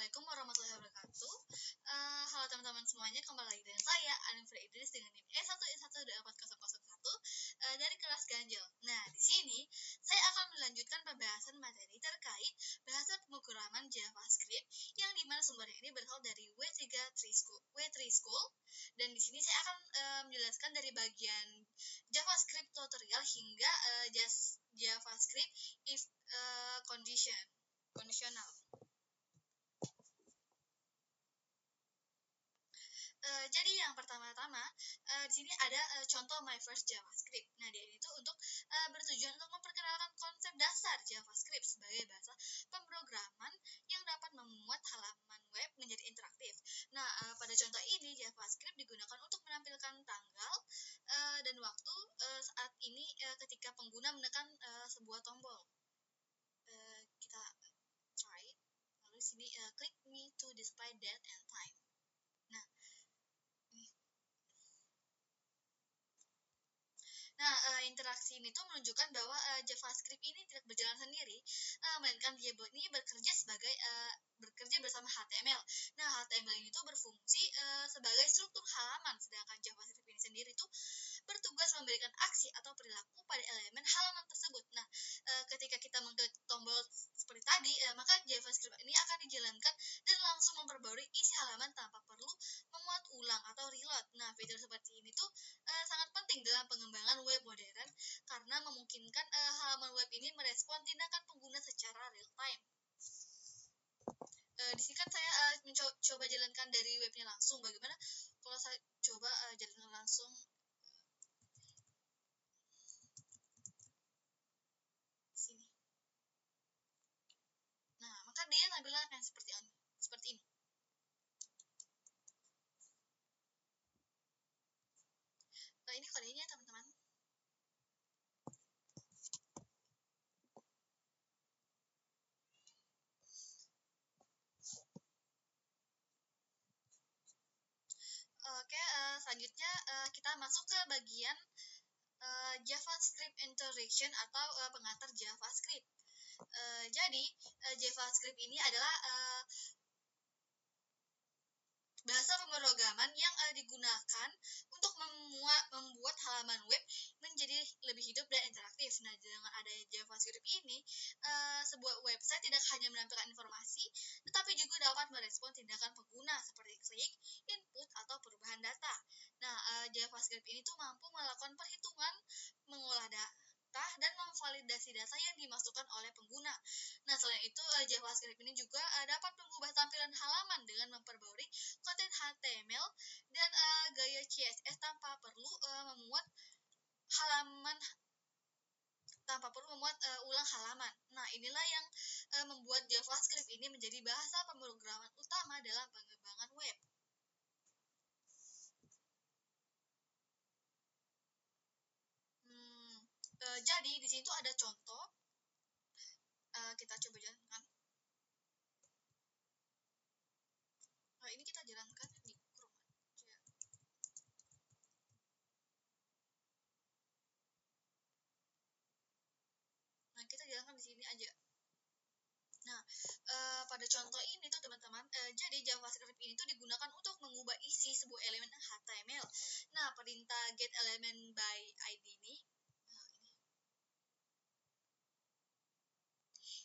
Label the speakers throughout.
Speaker 1: Assalamualaikum warahmatullahi wabarakatuh. Halo teman-teman semuanya, kembali lagi dengan saya Anifra Idris dengan NIM E1I14001 dari kelas Ganjil. Nah, di sini saya akan melanjutkan pembahasan materi terkait bahasa pemrograman JavaScript yang dimana sumbernya ini berasal dari W3 School. Dan di sini saya akan menjelaskan dari bagian JavaScript tutorial hingga JavaScript if conditional. Jadi yang pertama-tama di sini ada contoh My First JavaScript. Nah, dia itu untuk bertujuan untuk memperkenalkan konsep dasar JavaScript sebagai bahasa pemrograman yang dapat memuat halaman web menjadi interaktif. Nah, pada contoh ini JavaScript digunakan untuk menampilkan tanggal dan waktu saat ini ketika pengguna menekan sebuah tombol. Kita try. Lalu di sini click me to display date and time. Nah, interaksi ini tuh menunjukkan bahwa JavaScript ini tidak berjalan sendiri, melainkan dia ini bekerja bersama HTML. Nah, HTML ini tuh berfungsi sebagai struktur halaman, sedangkan JavaScript ini sendiri tuh bertugas memberikan aksi atau perilaku pada elemen halaman tersebut. Nah, ketika kita mengklik tombol seperti tadi, maka JavaScript ini akan dijalankan dan langsung memperbarui isi halaman tanpa perlu memuat ulang atau reload. Nah, fitur seperti ini tuh sangat penting dalam pengembangan web modern karena memungkinkan halaman web ini merespon tindakan pengguna secara real time. Di sini kan saya mencoba jalankan dari webnya langsung. Bagaimana kalau saya coba jalankan langsung? Sini. Nah, maka dia tampilan akan seperti ini. Nah, ini kodenya teman-teman. Oke, selanjutnya kita masuk ke bagian JavaScript Introduction atau pengantar JavaScript. Jadi, JavaScript ini adalah bahasa pemrograman yang digunakan untuk membuat halaman web menjadi lebih hidup dan interaktif. Nah, dengan adanya JavaScript ini, sebuah website tidak hanya menampilkan informasi, tetapi juga dapat merespon tindakan pengguna seperti klik, input, atau perubahan data. Nah, JavaScript ini tuh mampu melakukan perhitungan, mengolah data, dan memvalidasi data yang dimasukkan oleh pengguna. Nah, selain itu, JavaScript ini juga dapat mengubah tampilan halaman dengan memperbarui konten HTML dan gaya CSS tanpa perlu memuat ulang halaman. Nah, inilah yang membuat JavaScript ini menjadi bahasa pemrograman utama dalam pengembangan web. Jadi di sini tuh ada contoh. Kita coba jalankan. Nah, ini kita jalankan di Chrome aja. Nah, kita jalankan di sini aja. Nah, pada contoh ini tuh teman-teman, jadi JavaScript ini tuh digunakan untuk mengubah isi sebuah elemen HTML. Nah, perintah get element by ID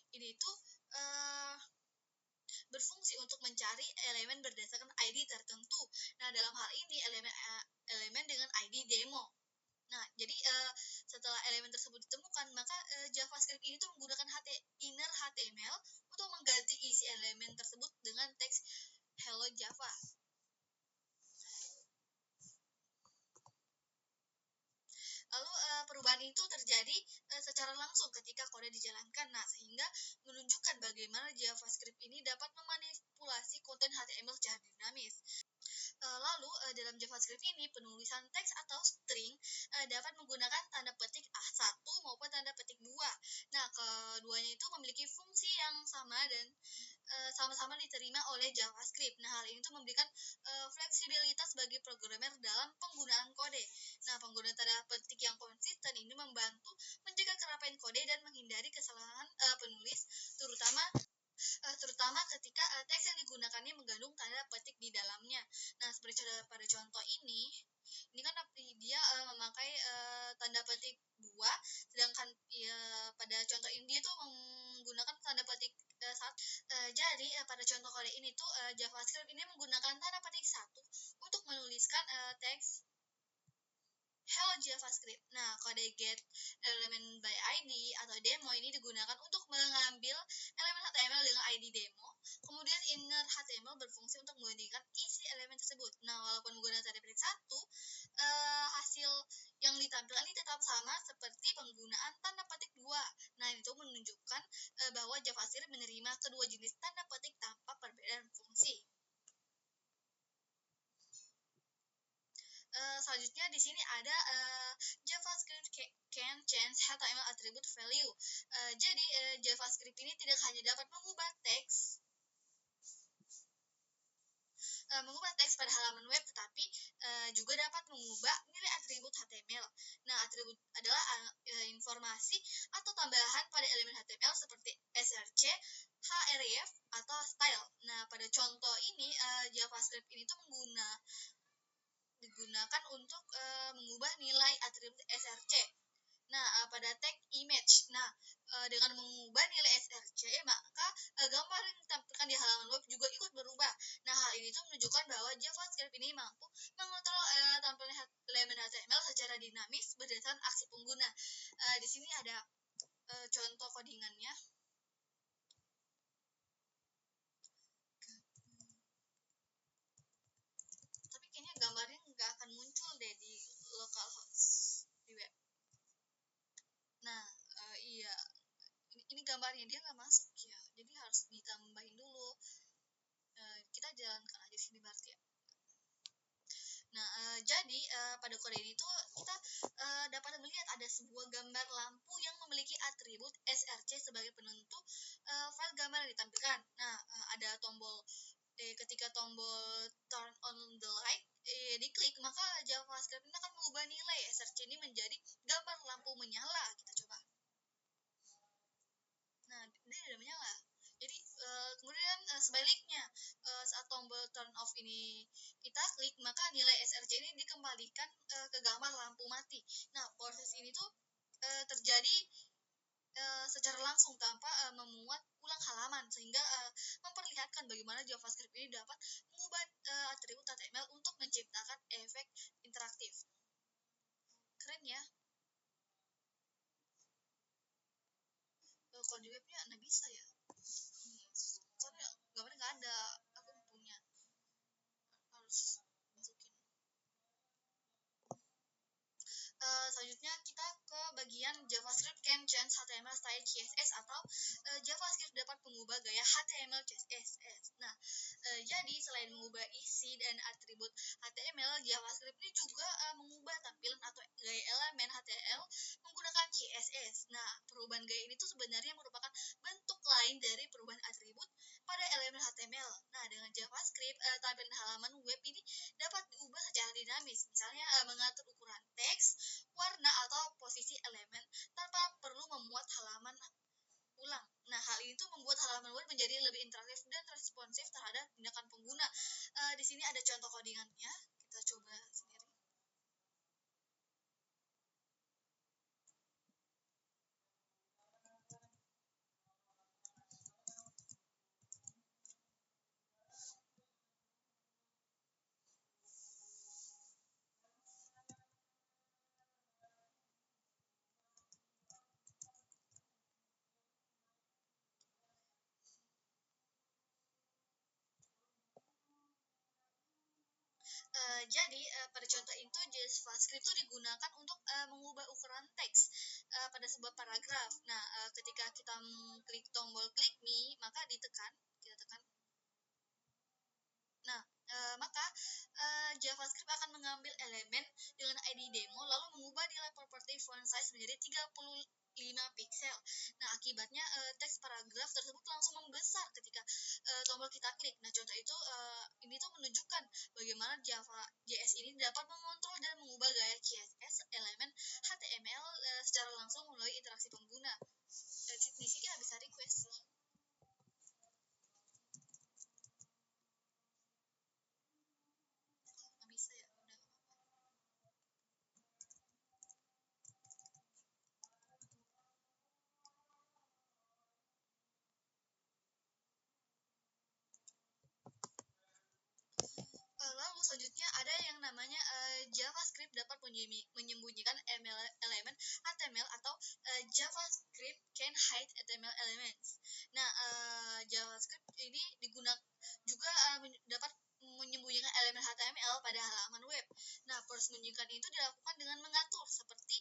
Speaker 1: ini tuh berfungsi untuk mencari elemen berdasarkan ID tertentu. Nah, dalam hal ini elemen dengan ID demo. Nah, jadi setelah elemen tersebut ditemukan, maka JavaScript ini tuh menggunakan inner HTML untuk mengganti isi elemen tersebut dengan teks Hello Java. Lalu perubahan itu terjadi secara langsung ketika kode dijalankan. Nah, sehingga menunjukkan bagaimana JavaScript ini dapat memanipulasi konten HTML secara dinamis. Lalu dalam JavaScript ini penulisan teks atau string dapat menggunakan tanda petik A1 maupun tanda petik 2. Nah, keduanya itu memiliki fungsi yang sama dan sama-sama diterima oleh JavaScript. Nah, hal ini tuh memberikan fleksibilitas bagi programmer dalam penggunaan kode. Nah, penggunaan tanda petik yang konsisten ini membantu menjaga kerapian kode dan menghindari kesalahan penulis, terutama ketika teks yang digunakannya mengandung tanda petik di dalamnya. Nah, seperti pada contoh ini kan dia memakai tanda petik 2, sedangkan pada contoh ini dia tuh menggunakan tanda petik 1. Jadi pada contoh kode ini tuh JavaScript ini menggunakan tanda petik 1 untuk menuliskan teks Hello JavaScript. Nah, kode get element by ID atau demo ini digunakan untuk mengambil elemen HTML dengan ID demo. Kemudian inner HTML berfungsi untuk menggantikan isi elemen tersebut. Nah, walaupun menggunakan tanda petik 1, hasil yang ditampilkan ini tetap sama seperti penggunaan tanda petik 2. Nah, itu menunjukkan bahwa JavaScript menerima kedua jenis tanda petik tanpa perbedaan fungsi. Selanjutnya di sini ada JavaScript can change HTML attribute value. Jadi JavaScript ini tidak hanya dapat mengubah teks pada halaman web, tetapi juga dapat mengubah nilai atribut HTML. Nah, atribut adalah informasi atau tambahan pada elemen HTML seperti src, href, atau style. Nah, pada contoh ini JavaScript ini tuh digunakan untuk mengubah nilai atribut src. Nah, pada tag image. Nah, dengan mengubah nilai src, maka gambar yang ditampilkan di halaman web juga ikut berubah. Nah, hal ini tuh menunjukkan bahwa JavaScript ini mampu mengontrol tampilan elemen HTML secara dinamis berdasarkan aksi pengguna. Di sini ada contoh codingannya. Tapi kayaknya gambarnya nggak akan muncul deh di localhost di web. Nah, iya, ini gambarnya dia nggak masuk ya, jadi harus ditambahin dulu. Kita jalankan aja sini berarti ya. Nah, jadi pada kode ini tuh kita dapat melihat ada sebuah gambar lampu yang memiliki atribut src sebagai penentu file gambar yang ditampilkan. Nah, ada tombol ketika tombol turn on the light diklik, maka JavaScript ini akan mengubah nilai src ini menjadi gambar lampu menyala. Kita coba. Nah, ini sudah menyala. Jadi kemudian sebaliknya saat tombol turn off ini kita klik, maka nilai src ini dikembalikan ke gambar lampu mati. Nah, proses ini tuh terjadi secara langsung tanpa memuat ulang halaman, sehingga memperlihatkan bagaimana JavaScript ini dapat mengubah atribut HTML untuk menciptakan efek interaktif. Keren ya. Kalau di webnya nggak bisa ya. Soalnya gambarnya nggak ada, aku punya, harus masukin. Selanjutnya kita ke bagian JavaScript can change HTML style CSS atau JavaScript dapat mengubah gaya HTML CSS. Nah, jadi selain mengubah isi dan atribut HTML, JavaScript ini juga mengubah tampilan atau gaya elemen HTML menggunakan CSS. Nah, perubahan gaya ini tuh sebenarnya merupakan bentuk lain dari perubahan atribut pada elemen HTML. Nah, dengan JavaScript, tampilan halaman web ini dapat diubah secara dinamis, misalnya mengatur ukuran teks, warna, atau posisi elemen tanpa perlu memuat halaman ulang. Nah, hal itu membuat halaman web menjadi lebih interaktif dan responsif terhadap tindakan pengguna. Di sini ada contoh codingannya, kita coba sendiri. Jadi pada contoh itu JavaScript itu digunakan untuk mengubah ukuran teks pada sebuah paragraf. Nah, ketika kita klik tombol click me, maka kita tekan. Nah, maka JavaScript akan mengambil elemen dengan ID demo lalu mengubah nilai properti font size menjadi 35 pixel. Nah, akibatnya teks paragraf tersebut langsung membesar ketika tombol kita klik. Nah, contoh itu ini tuh menunjukkan bagaimana JS ini dapat mengontrol dan mengubah gaya CSS elemen HTML secara langsung melalui interaksi pengguna. Di sini kita bisa request. JavaScript dapat menyembunyikan elemen HTML atau JavaScript can hide HTML elements. Nah, JavaScript ini digunakan juga dapat menyembunyikan elemen HTML pada halaman web. Nah, proses menyembunyikan itu dilakukan dengan mengatur seperti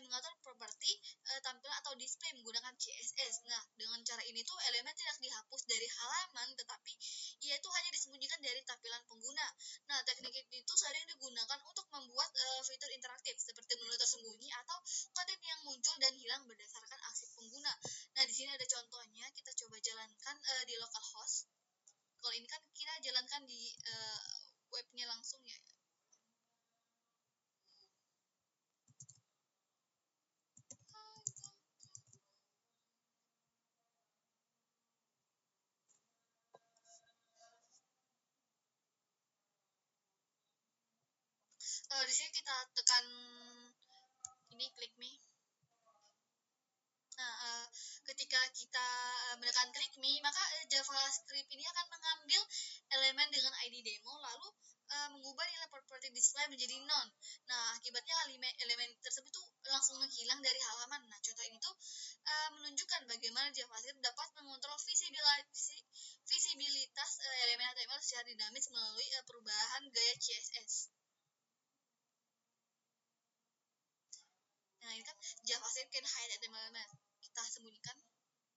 Speaker 1: mengatur properti tampilan atau display menggunakan CSS. Nah, dengan cara ini tuh elemen tidak dihapus dari halaman, tetapi ia itu hanya disembunyikan dari tampilan pengguna. Nah, teknik ini tuh sering digunakan untuk membuat fitur interaktif seperti menu tersembunyi atau konten yang muncul dan hilang berdasarkan aksi pengguna. Nah, di sini ada contohnya, kita coba jalankan di localhost. Kalau ini kan kita jalankan di webnya langsung ya. Di sini kita tekan ini klik me. Nah, ketika kita menekan klik me, maka JavaScript ini akan mengambil elemen dengan ID demo lalu mengubah nilai properti display menjadi none. Nah, akibatnya elemen tersebut tuh langsung menghilang dari halaman. Nah, contoh ini tuh menunjukkan bagaimana JavaScript dapat mengontrol visibilitas elemen HTML secara dinamis melalui perubahan gaya CSS. Nah, ini kan JavaScript can hide HTML element. Kita sembunyikan.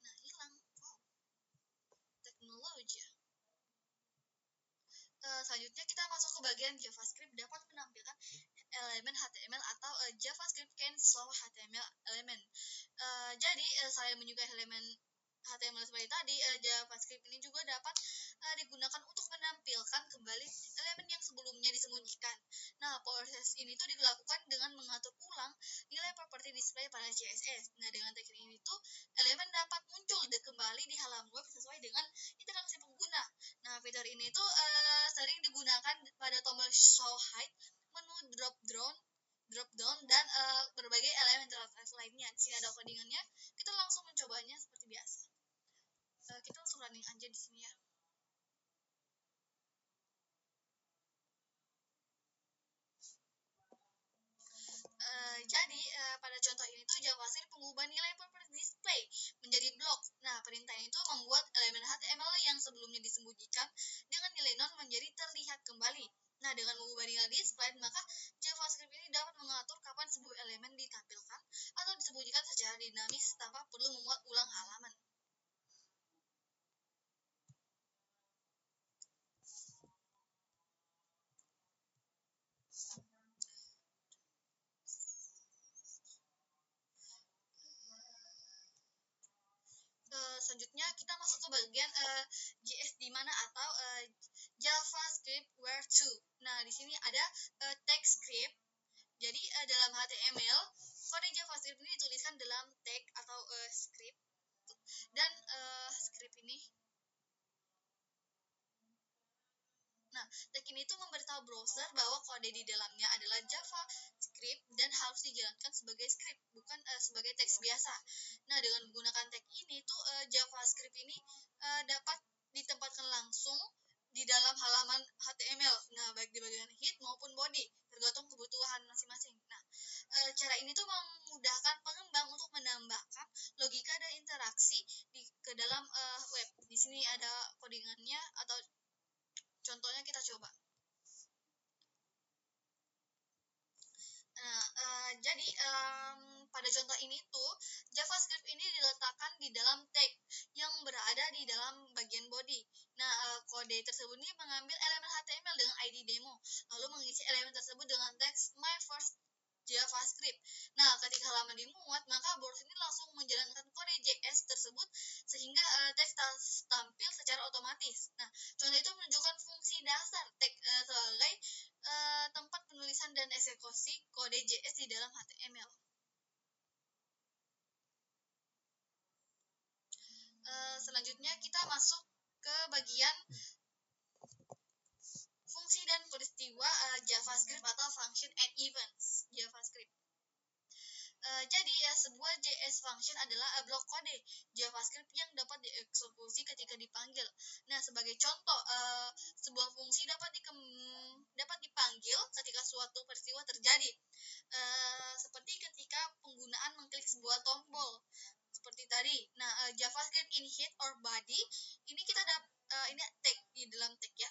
Speaker 1: Nah, hilang. Wow. Teknologi. Selanjutnya kita masuk ke bagian JavaScript dapat menampilkan elemen HTML atau JavaScript can show HTML element. Jadi selain menyukai elemen HTML seperti tadi, JavaScript ini juga dapat digunakan untuk menampilkan kembali elemen yang sebelumnya disembunyikan. Nah, proses ini tuh dilakukan dengan mengatur ulang nilai properti display pada CSS. Nah, dengan teknik ini tuh elemen dapat muncul kembali di halaman web sesuai dengan interaksi pengguna. Nah, fitur ini tuh sering digunakan pada tombol show hide, menu drop down dan berbagai elemen interaktif lainnya. Di sini ada codingannya. Kita langsung mencobanya seperti biasa. Kita langsung running aja di sini ya. Jadi pada contoh ini tuh JavaScript mengubah nilai properti display menjadi blok. Nah, perintah itu membuat elemen HTML yang sebelumnya disembunyikan dengan nilai none menjadi terlihat kembali. Nah, dengan mengubah nilai display, maka JavaScript ini dapat mengatur kapan sebuah elemen ditampilkan atau disembunyikan secara dinamis tanpa perlu membuat ulang halaman. Selanjutnya kita masuk ke bagian JS di mana atau JavaScript where to. Nah, di sini ada text script. Jadi dalam HTML kode JavaScript ini dituliskan dalam tag atau script. Dan script ini Nah, tag ini tuh memberitahu browser bahwa kode di dalamnya adalah JavaScript dan harus dijalankan sebagai script, bukan sebagai teks biasa. Nah, dengan menggunakan tag ini tuh JavaScript ini dapat ditempatkan langsung di dalam halaman HTML. Nah, baik di bagian head maupun body, tergantung kebutuhan masing-masing. Nah, cara ini tuh memudahkan pengembang untuk menambahkan logika dan interaksi ke dalam web. Di sini ada codingannya atau contohnya kita coba. Nah, jadi pada contoh ini tuh JavaScript ini diletakkan di dalam tag yang berada di dalam bagian body. Nah, kode tersebut ini mengambil elemen HTML dengan ID demo, lalu mengisi elemen tersebut dengan teks my first JavaScript. Nah, ketika halaman dimuat, maka browser ini langsung menjalankan kode JS tersebut sehingga teks tampil secara otomatis. Nah, contoh itu menunjukkan fungsi dasar tag sebagai tempat penulisan dan eksekusi kode JS di dalam HTML. Selanjutnya kita masuk ke bagian fungsi dan peristiwa JavaScript atau function and events JavaScript. Jadi sebuah JS function adalah blok kode JavaScript yang dapat dieksekusi ketika dipanggil dipanggil. Nah, sebagai contoh, sebuah fungsi dapat dipanggil ketika suatu peristiwa terjadi. Seperti ketika penggunaan mengklik sebuah tombol seperti tadi. Nah, JavaScript in hit or body ini ini tag di dalam tag ya.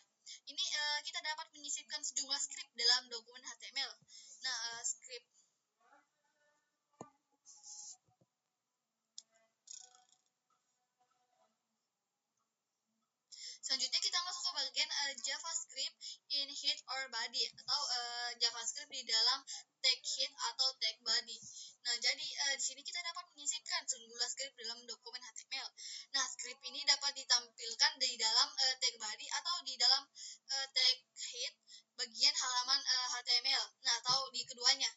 Speaker 1: Ini kita dapat menyisipkan sejumlah script dalam dokumen HTML. Nah, script selanjutnya kita masuk ke bagian JavaScript in hit or body atau JavaScript di dalam tag hit atau tag body. Nah, jadi di sini kita dapat menyisipkan sejumlah script dalam dokumen HTML. Nah, script ini dapat ditampilkan di dalam tag body atau di dalam tag hit bagian halaman HTML. Nah, atau di keduanya.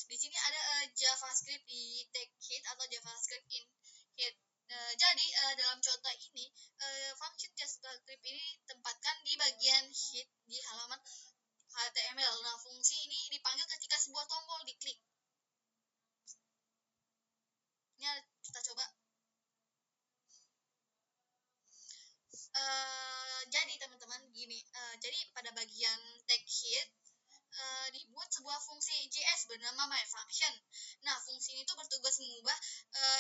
Speaker 1: Di sini ada JavaScript di tag hit atau JavaScript in hit. Jadi dalam contoh ini function JavaScript ini ditempatkan di bagian hit di halaman HTML. Nah, fungsi ini dipanggil ketika sebuah tombol diklik. Ini kita coba. Jadi teman-teman gini. Jadi pada bagian tag hit dibuat sebuah fungsi JS bernama myFunction. Nah, fungsi ini tuh bertugas mengubah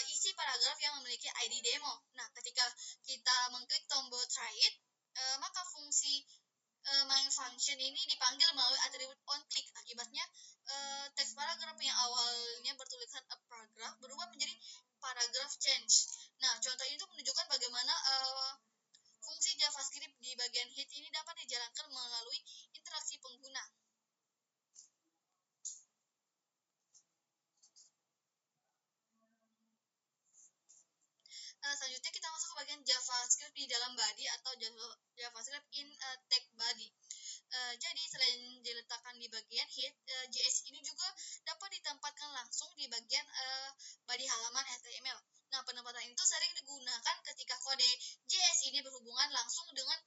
Speaker 1: isi paragraf yang memiliki ID demo. Nah, ketika kita mengklik tombol try it, maka fungsi myFunction ini dipanggil melalui atribut onClick. Akibatnya, teks paragraf yang awalnya bertulisan a paragraph berubah menjadi paragraph change. Nah, contoh ini tuh menunjukkan bagaimana fungsi JavaScript di bagian hit ini dapat dijalankan melalui interaksi pengguna. Selanjutnya kita masuk ke bagian JavaScript di dalam body atau JavaScript in tag body. Jadi selain diletakkan di bagian hit, JS ini juga dapat ditempatkan langsung di bagian body halaman HTML. Nah, penempatan itu sering digunakan ketika kode JS ini berhubungan langsung dengan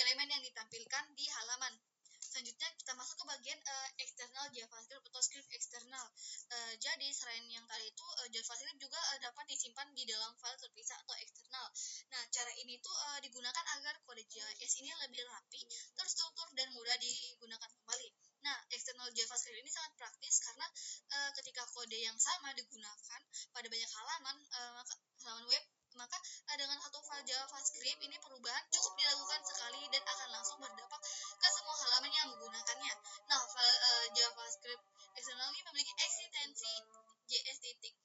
Speaker 1: elemen yang ditampilkan di halaman. Selanjutnya kita masuk ke bagian eksternal JavaScript atau script eksternal. Jadi selain yang tadi itu JavaScript juga dapat disimpan di dalam file terpisah atau eksternal. Nah, cara ini tuh digunakan agar kode JS ini lebih rapi, terstruktur dan mudah digunakan kembali. Nah, eksternal JavaScript ini sangat praktis karena ketika kode yang sama digunakan pada banyak halaman web, maka dengan satu file JavaScript ini perubahan cukup dilakukan sekali dan akan langsung berdampak ke semua halaman yang menggunakannya. Nah, file JavaScript eksternal ini memiliki ekstensi JS titik.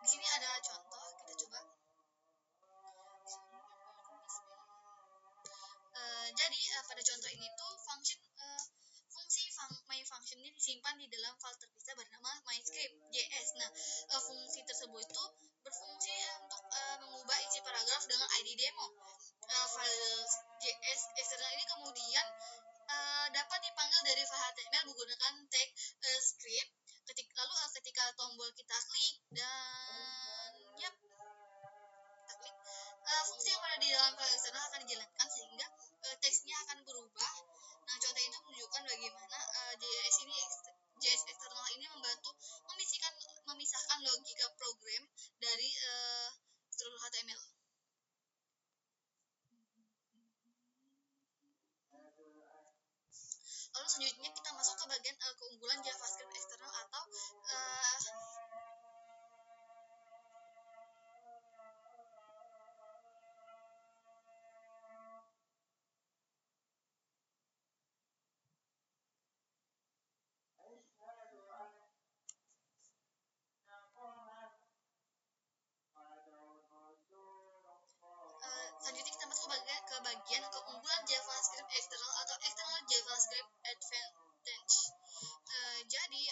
Speaker 1: Di sini ada contoh, kita coba. Jadi pada contoh ini tuh fungsi myFunction ini disimpan di dalam file terpisah bernama myScript.js. Nah, fungsi tersebut itu berfungsi untuk mengubah isi paragraf dengan ID demo. File JS eksternal ini kemudian dapat dipanggil dari file HTML menggunakan tag script. Lalu ketika tombol kita klik dan kita klik, fungsi yang ada di dalam file eksternal akan dijalankan sehingga teksnya akan berubah. Nah, contoh itu menunjukkan bagaimana JS eksternal ini membantu memisahkan logika program dari struktur HTML. Lalu selanjutnya kita masuk ke bagian keunggulan JavaScript eksternal atau selanjutnya kita masuk ke bagian keunggulan JavaScript eksternal atau external JavaScript advantage. Jadi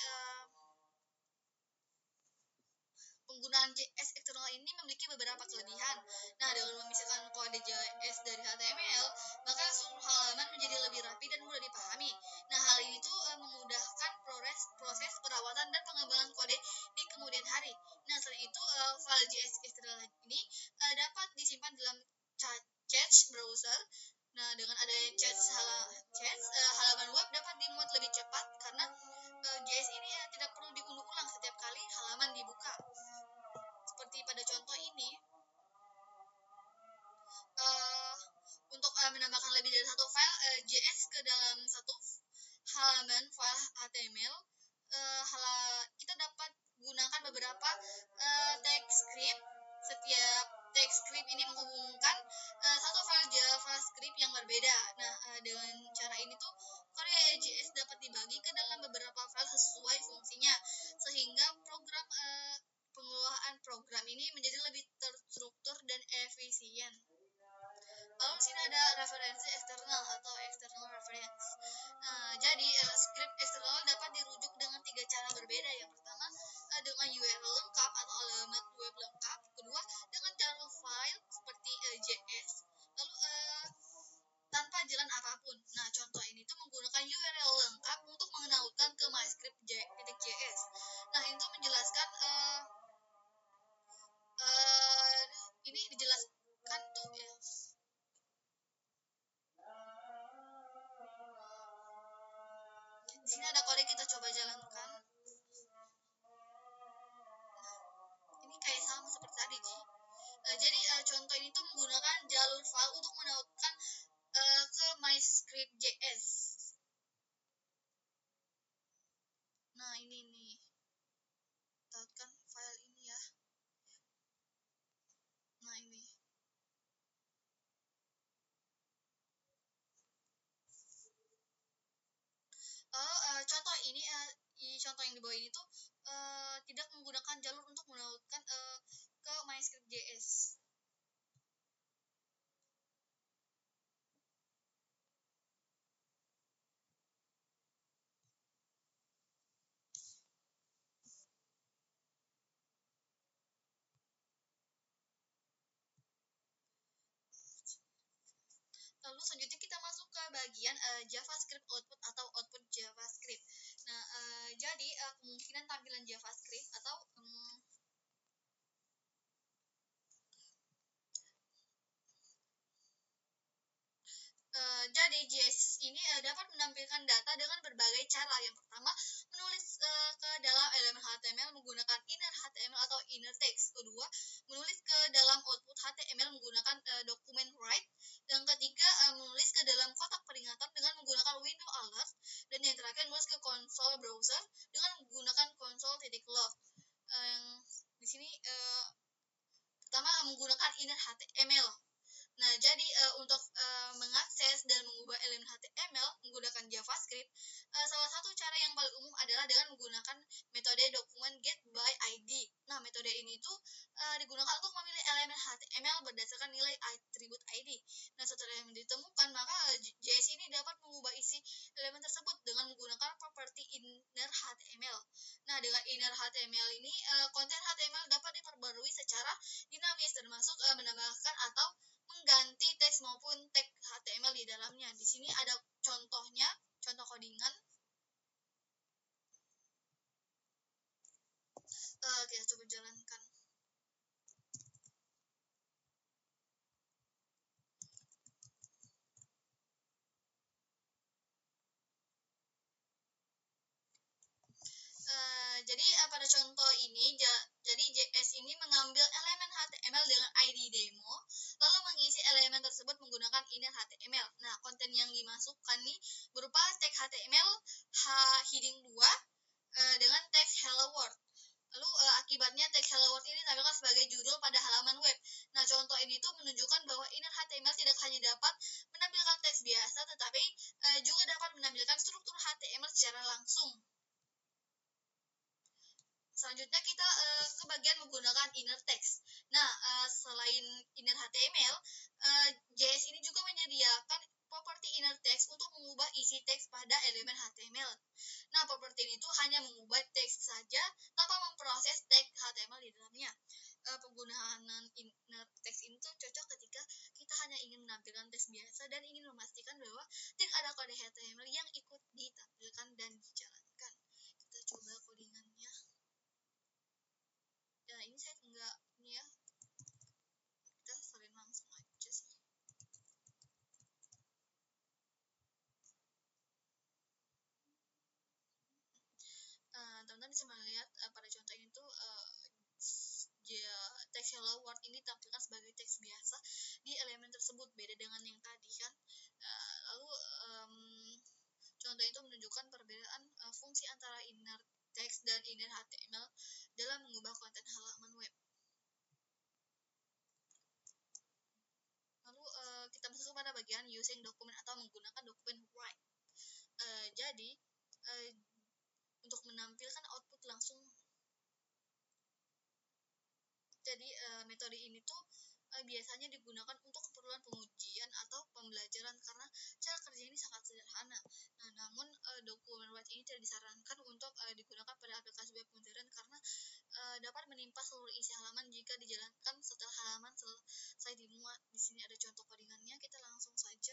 Speaker 1: penggunaan JS eksternal ini memiliki beberapa kelebihan. Nah, dengan memisahkan kode JS dari HTML, maka seluruh halaman menjadi lebih rapi dan mudah dipahami. Nah, hal ini tuh memudahkan proses perawatan dan pengembangan kode di kemudian hari. Nah, selain itu, file JS eksternal ini dapat disimpan dalam cache browser. Nah, dengan adanya cache halaman web dapat dimuat lebih cepat karena JS ini tidak perlu eksternal atau external reference. Jadi script eksternal dapat dirujuk dengan 3 cara berbeda. Yang pertama dengan URL lengkap atau alamat web lengkap. Kedua dengan jalur file seperti JS. Lalu tanpa jalan apapun. Nah, contoh ini tuh menggunakan URL lengkap untuk mengenalkan ke MyScript.js. Nah, itu menjelaskan ini dijelaskan tuh ya. Di sini ada kode, kita coba jalankan. Ini kayak sama seperti tadi, Ji. Jadi contoh ini tuh menggunakan jalur file untuk mendownloadkan ke MyScript.js. Nah, ini nih. Downloadkan file ini ya. Nah, ini. Contoh ini contoh yang di bawah ini tuh tidak menggunakan jalur untuk mendownloadkan ke MyScript.js. Lalu selanjutnya kita masuk ke bagian JavaScript output atau output JavaScript. Nah, jadi kemungkinan tampilan JavaScript atau jadi JS ini dapat menampilkan data dengan berbagai cara. Yang pertama, menulis ke dalam elemen HTML menggunakan inner HTML atau inner text. Kedua, menulis ke dalam output HTML menggunakan dokumen write. Yang ketiga, menulis ke dalam kotak peringatan dengan menggunakan window alert. Dan yang terakhir, menulis ke konsol browser dengan menggunakan console.log. Di sini pertama menggunakan inner HTML. Nah, jadi untuk mengakses dan mengubah elemen HTML menggunakan JavaScript, salah satu cara yang paling umum adalah dengan menggunakan metode dokumen getById. Nah, metode ini tuh digunakan untuk memilih elemen HTML berdasarkan nilai atribut ID. Nah, setelah yang ditemukan, maka JS ini dapat mengubah isi elemen tersebut dengan menggunakan properti inner HTML. Nah, dengan inner HTML ini, konten HTML dapat diperbarui secara dinamis, termasuk menambahkan atau mengganti teks maupun tag HTML di dalamnya. Di sini ada contohnya, contoh codingan. Kita coba jalankan. Jadi pada contoh ini, jadi JS ini mengambil elemen HTML dengan ID demo, lalu mengisi elemen tersebut menggunakan inner HTML. Nah, konten yang dimasukkan nih berupa tag HTML heading 2 dengan teks hello world. Lalu akibatnya teks hello world ini ditampilkan sebagai judul pada halaman web. Nah, contoh ini tuh menunjukkan bahwa inner HTML tidak hanya dapat menampilkan teks biasa, tetapi juga dapat menampilkan struktur HTML secara langsung. Selanjutnya kita ke bagian menggunakan inner text. Nah, selain inner HTML, JS ini juga menyediakan properti inner text untuk mengubah isi teks pada elemen HTML. Nah, properti ini tuh hanya mengubah teks saja tanpa memproses tag HTML di dalamnya. Penggunaan inner text ini tuh cocok ketika kita hanya ingin menampilkan teks biasa dan ingin memastikan bahwa tidak ada kode HTML yang ikut ditampilkan dan dijalankan. Kita coba codingannya. Ya, ini saya enggak ini ya, kita salin langsung aja sih. Teman-teman bisa melihat pada contoh ini tuh teks hello world ini tampilkan sebagai teks biasa di elemen tersebut, beda dengan yang tadi kan. Lalu contoh itu menunjukkan perbedaan fungsi antara inner text dan inner HTML dalam mengubah konten halaman web. Lalu kita masuk kepada bagian using dokumen atau menggunakan dokumen write. Jadi untuk menampilkan output langsung, jadi metode ini tuh biasanya digunakan untuk keperluan pengujian atau pembelajaran karena cara kerja ini sangat sederhana. Nah, namun dokumen Word ini tidak disarankan untuk digunakan pada aplikasi web modern karena dapat menimpa seluruh isi halaman jika dijalankan setelah halaman selesai dimuat. Di sini ada contoh codingannya, kita langsung saja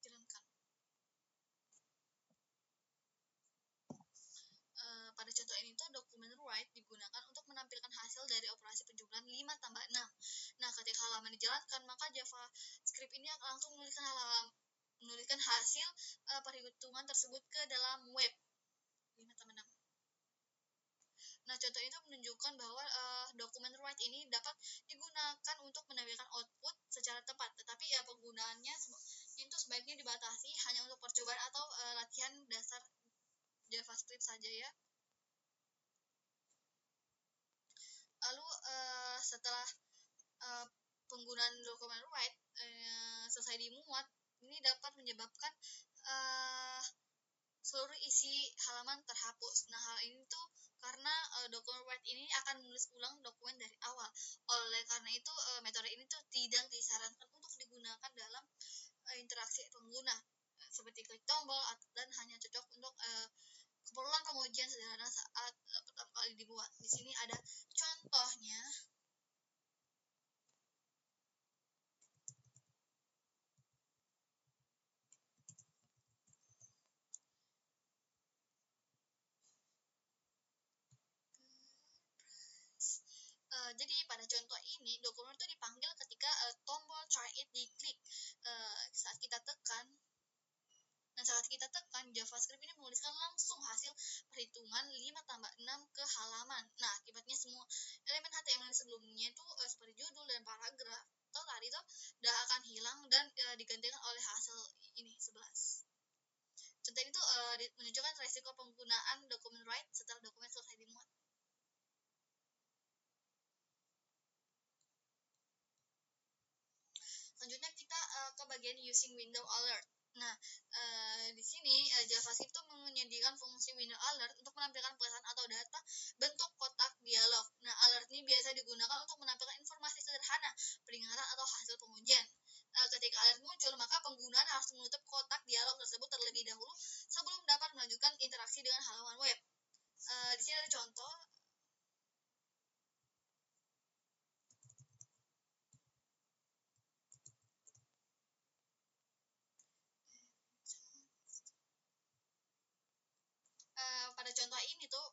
Speaker 1: jalankan. Pada contoh ini tuh dokumen write digunakan untuk menampilkan hasil dari operasi penjumlahan 5 tambah 6. Nah, ketika halaman dijalankan, maka JavaScript ini akan langsung menuliskan hasil perhitungan tersebut ke dalam web 5 tambah 6. Nah, contoh itu menunjukkan bahwa dokumen write ini dapat digunakan untuk menampilkan output secara tepat, tetapi ya penggunaannya itu sebaiknya dibatasi hanya untuk percobaan atau latihan dasar JavaScript saja ya. Lalu setelah penggunaan dokumen write selesai dimuat, ini dapat menyebabkan seluruh isi halaman terhapus. Nah, hal ini tuh karena dokumen write ini akan menulis ulang dokumen dari awal. Oleh karena itu, metode ini tuh tidak disarankan untuk digunakan dalam interaksi pengguna seperti klik tombol dan hanya cocok untuk keperluan pengujian sederhana saat pertama kali dibuat. Di sini ada contohnya. Jadi pada contoh ini dokumen itu dipanggil ketika tombol try it diklik. Saat kita tekan, JavaScript ini menuliskan langsung hasil perhitungan 5 tambah 6 ke halaman. Nah, akibatnya semua elemen HTML sebelumnya itu seperti judul dan paragraf tadi itu udah akan hilang dan digantikan oleh hasil ini 11. Contoh ini tuh menunjukkan resiko penggunaan dokumen write setelah dokumen selesai dimuat. Selanjutnya kita ke bagian using window alert. Nah, di sini JavaScript itu menyediakan fungsi window alert untuk menampilkan pesan atau data bentuk kotak dialog. Nah, alert ini biasa digunakan untuk menampilkan informasi sederhana, peringatan atau hasil pengujian. Ketika alert muncul, maka pengguna harus menutup kotak dialog tersebut terlebih dahulu sebelum dapat melanjutkan interaksi dengan halaman web. Di sini ada contoh. Pada contoh ini tuh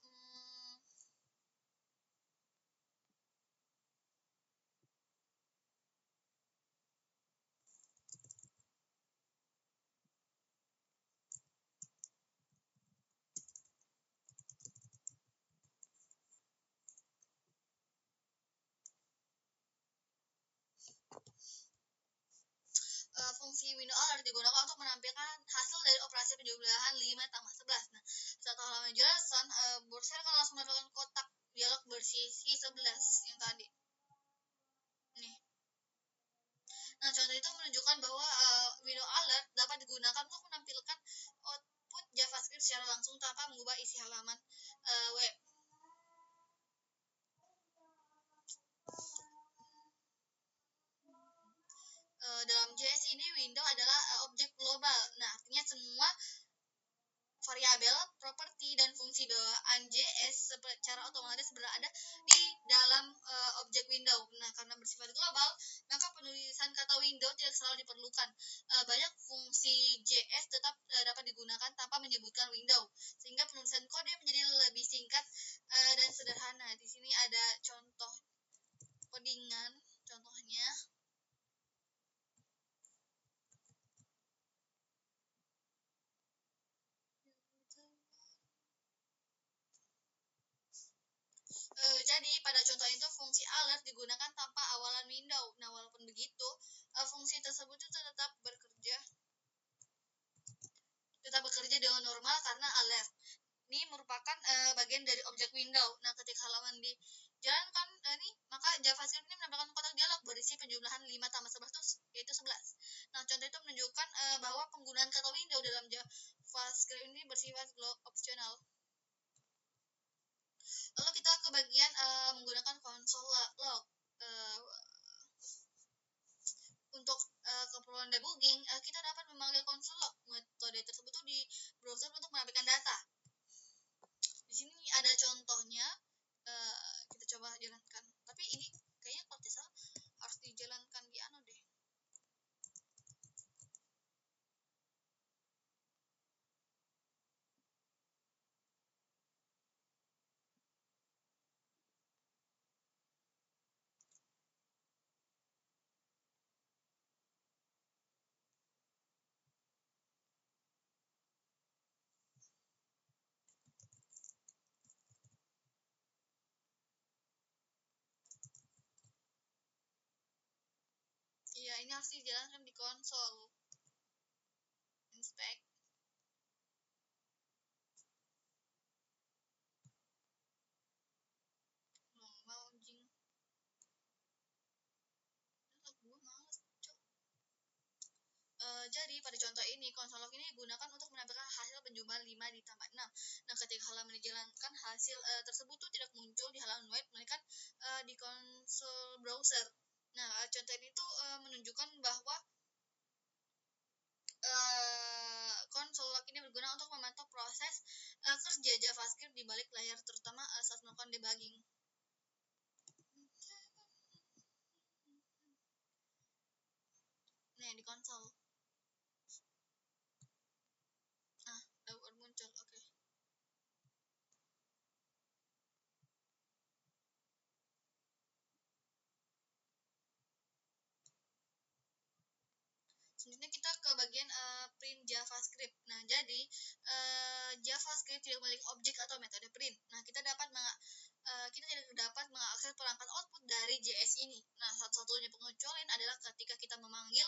Speaker 1: fungsi window alert digunakan untuk menampilkan hasil dari operasi penjumlahan 5 tambah 11. Nah, setelah halaman jelasan, browser akan langsung menampilkan kotak dialog bersisi 11 yang tadi. Nih. Nah, contoh itu menunjukkan bahwa window alert dapat digunakan untuk menampilkan output JavaScript secara langsung tanpa mengubah isi halaman web. Dalam JS ini window adalah objek global. Nah, artinya semua variabel, properti, dan fungsi bawaan JS secara otomatis berada di dalam objek window. Nah, karena bersifat global, maka penulisan kata window tidak selalu diperlukan. Banyak fungsi JS tetap dapat digunakan tanpa menyebutkan window, sehingga penulisan kode menjadi lebih singkat dan sederhana. Di sini ada contoh codingan, contohnya. Jadi pada contoh itu fungsi alert digunakan tanpa awalan window. Nah, walaupun begitu, fungsi tersebut itu tetap bekerja dengan normal karena alert. Ini merupakan bagian dari objek window. Nah, ketika halaman dijalankan maka JavaScript ini menampilkan kotak dialog berisi penjumlahan 5 tambah 11 yaitu 11. Nah, contoh itu menunjukkan bahwa penggunaan kata window dalam JavaScript ini bersifat opsional. bagian menggunakan konsol log. Untuk keperluan debugging, kita dapat memanggil konsol log. Metode tersebut tuh di browser untuk menampilkan data. Di sini ada contohnya, kita coba jalankan. Tapi ini kayaknya kalau tidak salah harus dijalankan di anu deh. Iya, ini harus dijalankan di konsol. Inspect. Mau anjing. Gue males, cok. Jadi pada contoh ini konsol log ini digunakan untuk menampilkan hasil penjumlahan 5 ditambah 6. Nah, ketika halaman dijalankan, hasil tersebut tuh tidak muncul di halaman web, melainkan di konsol browser. Nah, contoh ini tuh menunjukkan bahwa konsol log ini berguna untuk memantau proses kerja JavaScript di balik layar, terutama saat melakukan debugging. Nih, di konsol. Baru muncul, oke. Selanjutnya kita ke bagian print JavaScript. Nah, jadi JavaScript tidak memiliki objek atau metode print. Nah, kita tidak dapat mengakses perangkat output dari JS ini. Nah, satu-satunya pengecualian adalah ketika kita memanggil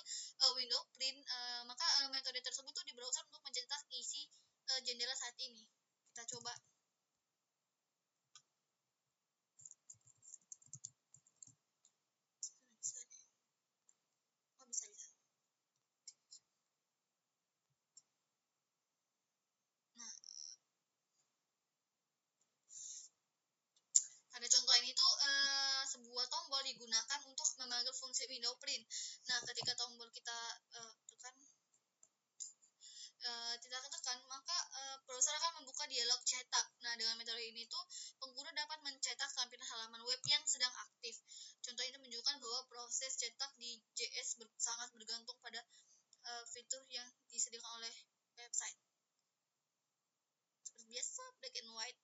Speaker 1: window print, maka metode tersebut tuh di browser untuk mencetak isi jendela saat ini. Kita coba. Bisa. Pada contoh ini tuh sebuah tombol digunakan untuk memanggil fungsi window print. Nah, ketika tombol kita tekan, maka browser akan membuka dialog cetak. Nah, dengan metode ini tuh pengguna dapat mencetak tampilan halaman web yang sedang aktif. Contoh ini menunjukkan bahwa proses cetak di JS sangat bergantung pada fitur yang disediakan oleh website. Seperti biasa, black and white.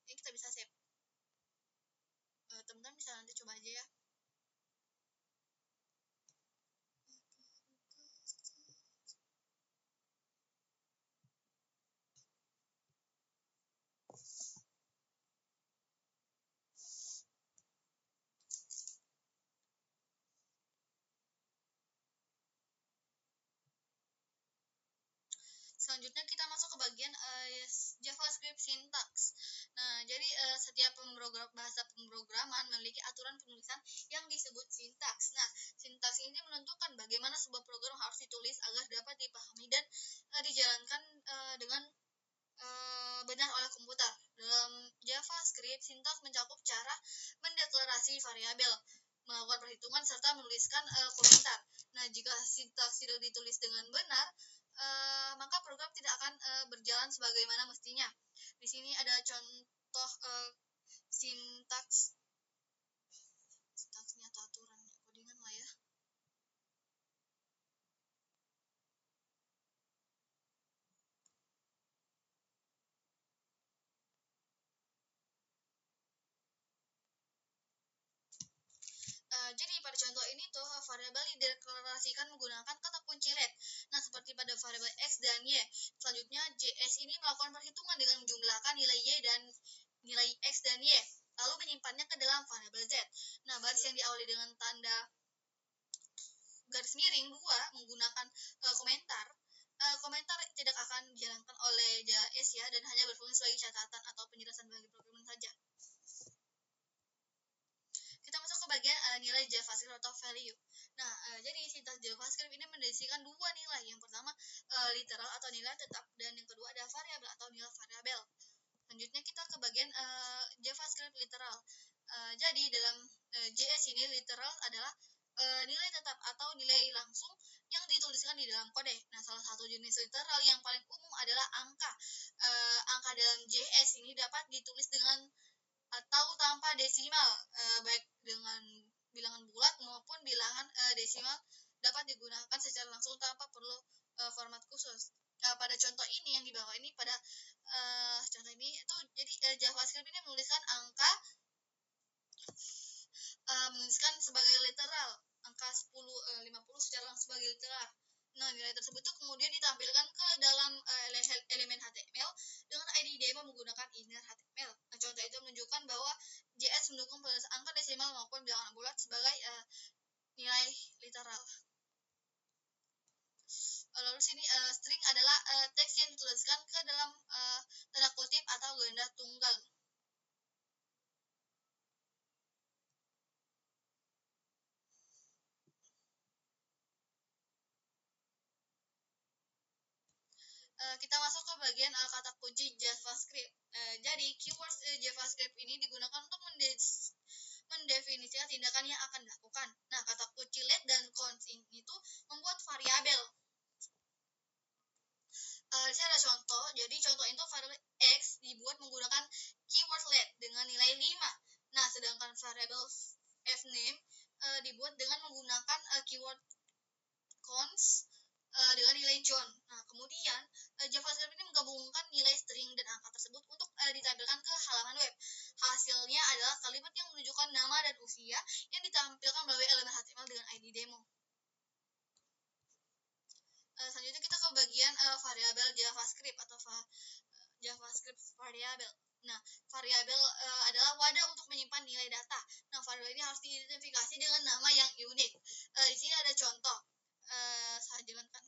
Speaker 1: Ini kita bisa save. Teman-teman bisa nanti coba aja ya. Selanjutnya kita masuk ke bagian JavaScript syntax. Nah, jadi setiap bahasa pemrograman memiliki aturan penulisan yang disebut sintaks. Nah, sintaks ini menentukan bagaimana sebuah program harus ditulis agar dapat dipahami dan dijalankan dengan benar oleh komputer. Dalam JavaScript, sintaks mencakup cara mendeklarasi variabel, melakukan perhitungan, serta menuliskan komentar. Nah, jika sintaks tidak ditulis dengan benar, maka program tidak akan berjalan sebagaimana mestinya. Di sini ada contoh sintaksnya atau aturan codingan lah ya. Jadi pada contoh ini tuh variabel dideklarasikan menggunakan kata kunci let. Nah, seperti pada variabel x dan y. Selanjutnya JS ini melakukan perhitungan dengan menjumlahkan nilai y dan nilai x dan y, lalu menyimpannya ke dalam variabel z. Nah, baris yang diawali dengan tanda garis miring 2 menggunakan komentar. Komentar tidak akan dijalankan oleh JS ya, dan hanya berfungsi sebagai catatan atau penjelasan dua nilai. Yang pertama literal atau nilai tetap, dan yang kedua ada variabel atau nilai variabel. Selanjutnya kita ke bagian JavaScript literal. Jadi dalam JS ini literal adalah nilai tetap atau nilai langsung yang dituliskan di dalam kode. Nah, salah satu jenis literal yang paling umum adalah angka. Angka dalam JS ini dapat ditulis dengan atau tanpa desimal, baik dengan bilangan bulat maupun bilangan desimal dapat digunakan secara langsung tanpa perlu format khusus. Pada contoh ini yang di bawah ini, pada contoh ini itu jadi JavaScript ini menuliskan angka, menuliskan sebagai literal angka 50 secara langsung sebagai literal. Nah, nilai tersebut itu kemudian ditampilkan ke dalam elemen HTML dengan ID demo menggunakan inner HTML. Nah, contoh itu menunjukkan bahwa JS mendukung angka desimal maupun bilangan bulat sebagai nilai literal. Lalu sini string adalah teks yang dituliskan ke dalam tanda kutip atau ganda tunggal. Kita masuk ke bagian kata kunci JavaScript. Jadi keywords JavaScript ini digunakan untuk mendefinisikan tindakan yang akan dilakukan. Nah, kata kunci let dan const ini tuh membuat variabel. Di sini ada contoh. Jadi contoh itu variabel x dibuat menggunakan keyword let dengan nilai 5. Nah, sedangkan variabel fname dibuat dengan menggunakan keyword const dengan nilai John. Nah, kemudian JavaScript ini menggabungkan nilai string dan angka tersebut untuk ditampilkan ke halaman web. Hasilnya adalah kalimat yang menunjukkan nama dan usia yang ditampilkan melalui elemen HTML dengan ID demo. Selanjutnya kita ke bagian variabel JavaScript atau JavaScript variabel. Nah, variabel adalah wadah untuk menyimpan nilai data. Nah, variabel ini harus diidentifikasi dengan nama yang unik. Di sini ada contoh. Saya jelaskan.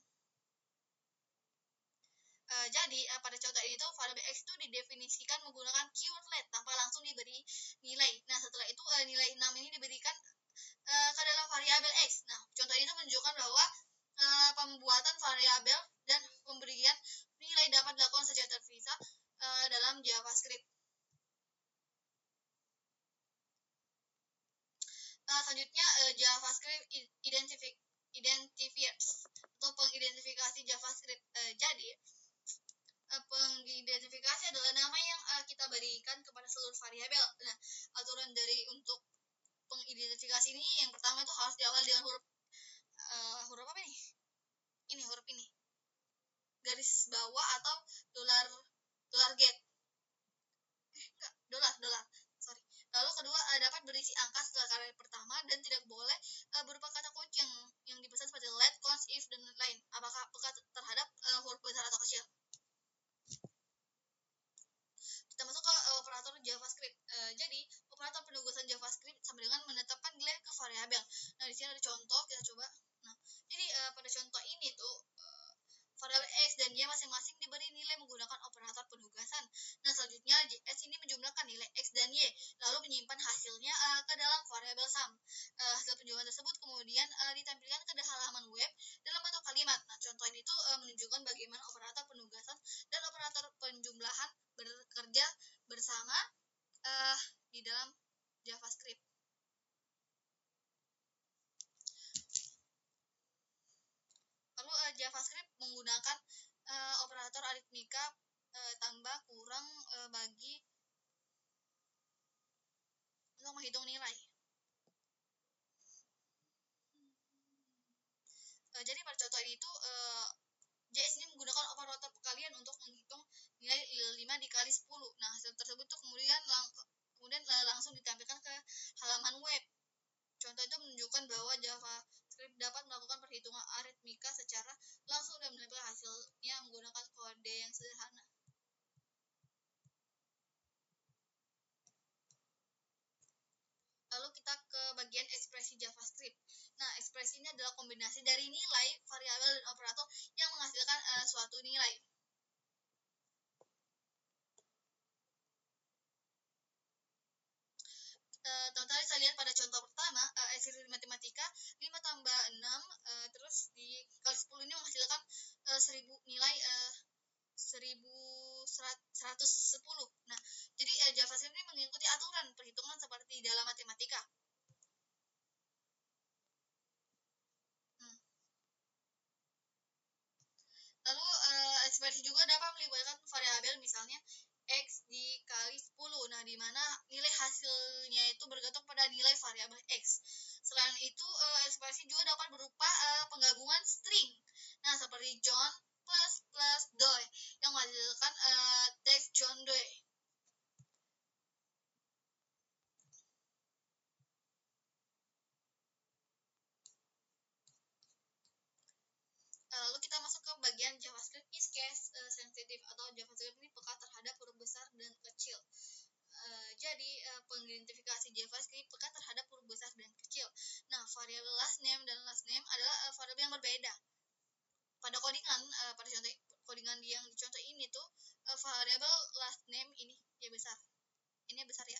Speaker 1: Jadi pada contoh ini tuh variabel x itu didefinisikan menggunakan keyword let tanpa langsung diberi nilai. Nah, setelah itu nilai 6 ini diberikan ke dalam variabel x. Nah, contoh ini menunjukkan bahwa pembuatan variabel dan pemberian nilai dapat dilakukan secara terpisah dalam JavaScript. Selanjutnya JavaScript identifiers atau pengidentifikasi JavaScript. Jadi pengidentifikasi adalah nama yang kita berikan kepada seluruh variabel. Nah, aturan dari untuk pengidentifikasi ini yang pertama itu harus diawali dengan huruf apa nih? Ini huruf ini. Garis bawah atau dolar get. Dolar. Sorry. Lalu kedua dapat berisi angka setelah kalimat pertama dan tidak boleh berupa kata kunci yang dipesan seperti let, const, if, dan lain. Apakah peka terhadap huruf besar atau kecil? Kita masuk ke operator JavaScript. Jadi operator penugasan JavaScript sama dengan menetapkan nilai ke variabel. Nah, di sini ada contoh, kita coba. Nah, jadi pada contoh ini tuh variabel x dan y masing-masing diberi nilai menggunakan operator penugasan. Nah, selanjutnya JS ini menjumlahkan nilai x dan y, lalu menyimpan hasilnya ke dalam variabel sum. Hasil penjumlahan tersebut kemudian ditampilkan ke halaman web dalam bentuk kalimat. Nah, contoh ini tuh menunjukkan bagaimana operator penugasan dan operator penjumlahan bekerja bersama di dalam JavaScript. Lalu JavaScript menggunakan operator aritmika tambah kurang bagi untuk menghitung nilai. Jadi pada contoh ini itu JS ini menggunakan operator perkalian untuk menghitung nilai 5 dikali 10. Nah, hasil tersebut tuh kemudian langsung ditampilkan ke halaman web. Contoh itu menunjukkan bahwa JavaScript dapat melakukan perhitungan aritmika secara langsung dan menampilkan hasilnya menggunakan kode yang sederhana. Lalu kita ke bagian ekspresi JavaScript. Nah, ekspresi ini adalah kombinasi dari nilai, variabel, dan operator yang menghasilkan suatu nilai. teman-teman bisa lihat pada contoh pertama, eksekusi matematika 5 tambah 6, terus dikali 10 ini menghasilkan 1000 nilai 1110. Nah, jadi JavaScript ini mengikuti aturan perhitungan seperti dalam matematika. Lalu ekspresi juga dapat melibatkan variabel, misalnya X dikali 10. Nah, di mana nilai hasilnya itu bergantung pada nilai variabel X. Selain itu, ekspresi juga dapat berupa penggabungan string. Nah, seperti John plus Doe yang menghasilkan teks John Doe. Lalu kita masuk ke bagian JavaScript is case sensitive, atau JavaScript ini peka terhadap huruf besar dan kecil. Jadi pengidentifikasi JavaScript peka terhadap huruf besar dan kecil. Nah, variabel last name dan last name adalah variabel yang berbeda. Pada codingan, pada contoh codingan yang contoh ini tuh variabel last name ini ya besar. Ini besar ya.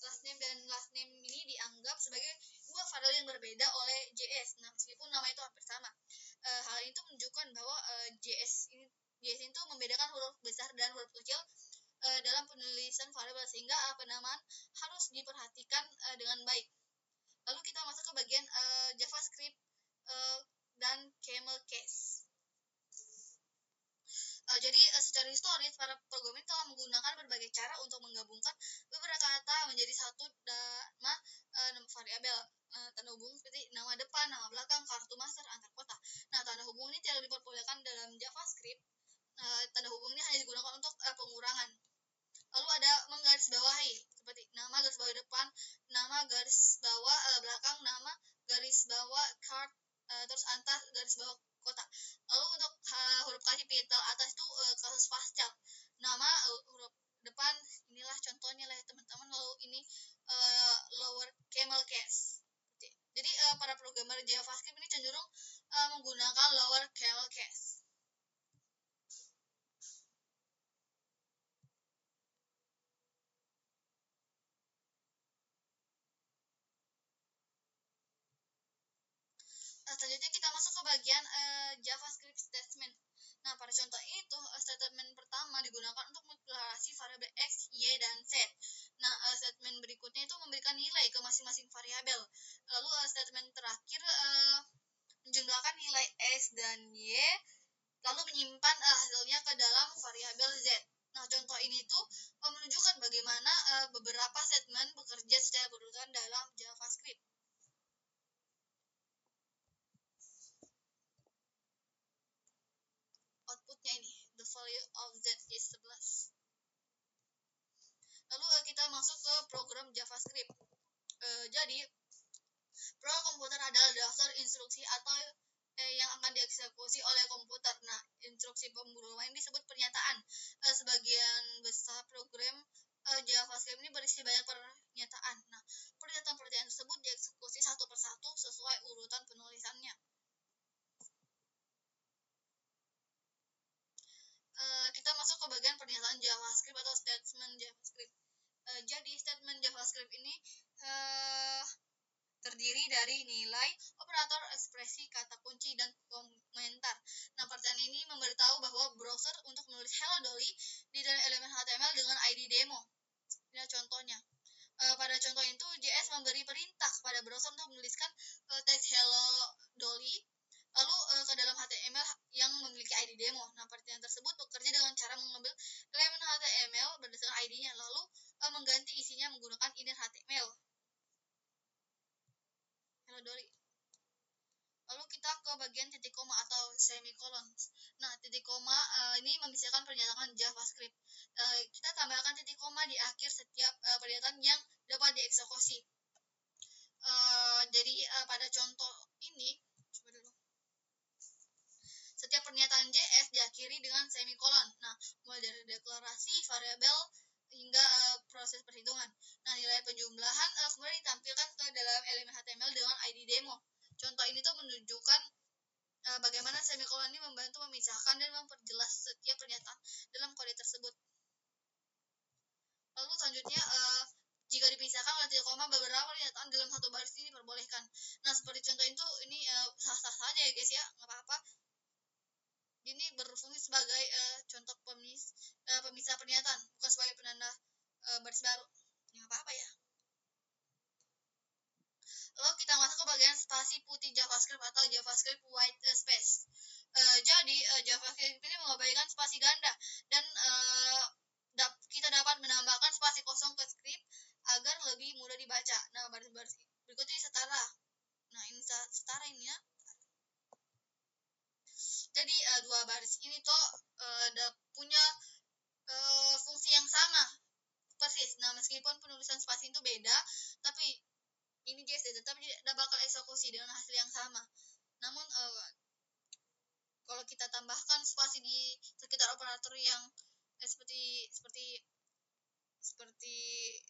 Speaker 1: Last name dan last name ini dianggap sebagai dua variabel yang berbeda oleh JS. Nah, meskipun nama itu hampir sama. Hal itu menunjukkan bahwa JS itu membedakan huruf besar dan huruf kecil dalam penulisan variabel, sehingga penamaan harus diperhatikan dengan baik. Lalu kita masuk ke bagian JavaScript dan camel case. Jadi secara historis para programmer telah menggunakan berbagai cara untuk menggabungkan beberapa kata menjadi satu nama variabel. Tanda hubung seperti nama depan, nama belakang, kartu master, antar kota. Nah, tanda hubung ini tidak diperbolehkan dalam JavaScript. Tanda hubung ini hanya digunakan untuk pengurangan. Lalu ada menggarisbawahi, seperti nama garis bawah depan, nama garis bawah belakang, nama garis bawah card, terus antar garis bawah kota. Lalu untuk huruf kapital atas itu kasus pascal. Nama huruf depan inilah contohnya lah teman-teman. Lalu ini lower camel case. Jadi para programmer JavaScript ini cenderung menggunakan lower camel case. Selanjutnya kita masuk ke bagian JavaScript statement. Nah, pada contoh itu, statement pertama digunakan untuk mendeklarasi variabel X, Y, dan Z. Nah, statement berikutnya itu memberikan nilai ke masing-masing variabel. Lalu statement terakhir menjumlahkan nilai X dan Y, lalu menyimpan hasilnya ke dalam variabel Z. Nah, contoh ini tuh menunjukkan bagaimana beberapa statement bekerja secara berurutan dalam JavaScript. Outputnya ini, the value of Z is 11. Lalu kita masuk ke program JavaScript. Jadi program komputer adalah daftar instruksi atau yang akan dieksekusi oleh komputer. Nah, instruksi pemrograman ini disebut pernyataan. Sebagian besar program JavaScript ini berisi banyak pernyataan. Nah, pernyataan-pernyataan tersebut dieksekusi satu persatu sesuai urutan penulisannya. Kita masuk ke bagian pernyataan JavaScript atau statement JavaScript. Jadi statement JavaScript ini terdiri dari nilai, operator, ekspresi, kata kunci, dan komentar. Nah, pernyataan ini memberitahu bahwa browser untuk menulis Hello Dolly di dalam elemen HTML dengan ID demo. Ini contohnya. Pada contoh itu, JS memberi perintah kepada browser untuk menuliskan teks Hello Dolly lalu ke dalam HTML yang memiliki ID demo. Nah, pernyataan tersebut bekerja dengan cara mengambil elemen HTML berdasarkan ID-nya, lalu mengganti isinya menggunakan inner HTML. Hello Dolly. Lalu kita ke bagian titik koma atau semicolon. Nah, titik koma ini memisahkan pernyataan JavaScript. Kita tambahkan titik koma di akhir setiap pernyataan yang dapat dieksekusi. Jadi pada contoh ini, setiap pernyataan JS diakhiri dengan semikolon. Nah, mulai dari deklarasi, variabel, hingga proses perhitungan. Nah, nilai penjumlahan kemudian ditampilkan ke dalam elemen HTML dengan ID demo. Contoh ini tuh menunjukkan bagaimana semikolon ini membantu memisahkan dan memperjelas setiap pernyataan dalam kode tersebut. Lalu selanjutnya jika dipisahkan oleh titik koma, beberapa pernyataan dalam satu baris ini diperbolehkan. Nah, seperti contoh itu ini sah-sah saja ya guys ya, nggak apa-apa. Ini berfungsi sebagai contoh pemisah pernyataan, bukan sebagai penanda baris baru. Nggak apa-apa ya. Lalu kita masuk ke bagian spasi putih JavaScript atau JavaScript white space. Jadi JavaScript ini mengabaikan spasi ganda dan kita dapat menambahkan spasi kosong ke script agar lebih mudah dibaca. Nah, baris-baris berikut ini setara. Nah, ini setara ini ya. Jadi dua baris ini tuh punya fungsi yang sama persis. Nah, meskipun penulisan spasi itu beda, tapi ini guys tetap tidak bakal eksekusi dengan hasil yang sama. Namun kalau kita tambahkan spasi di sekitar operator yang seperti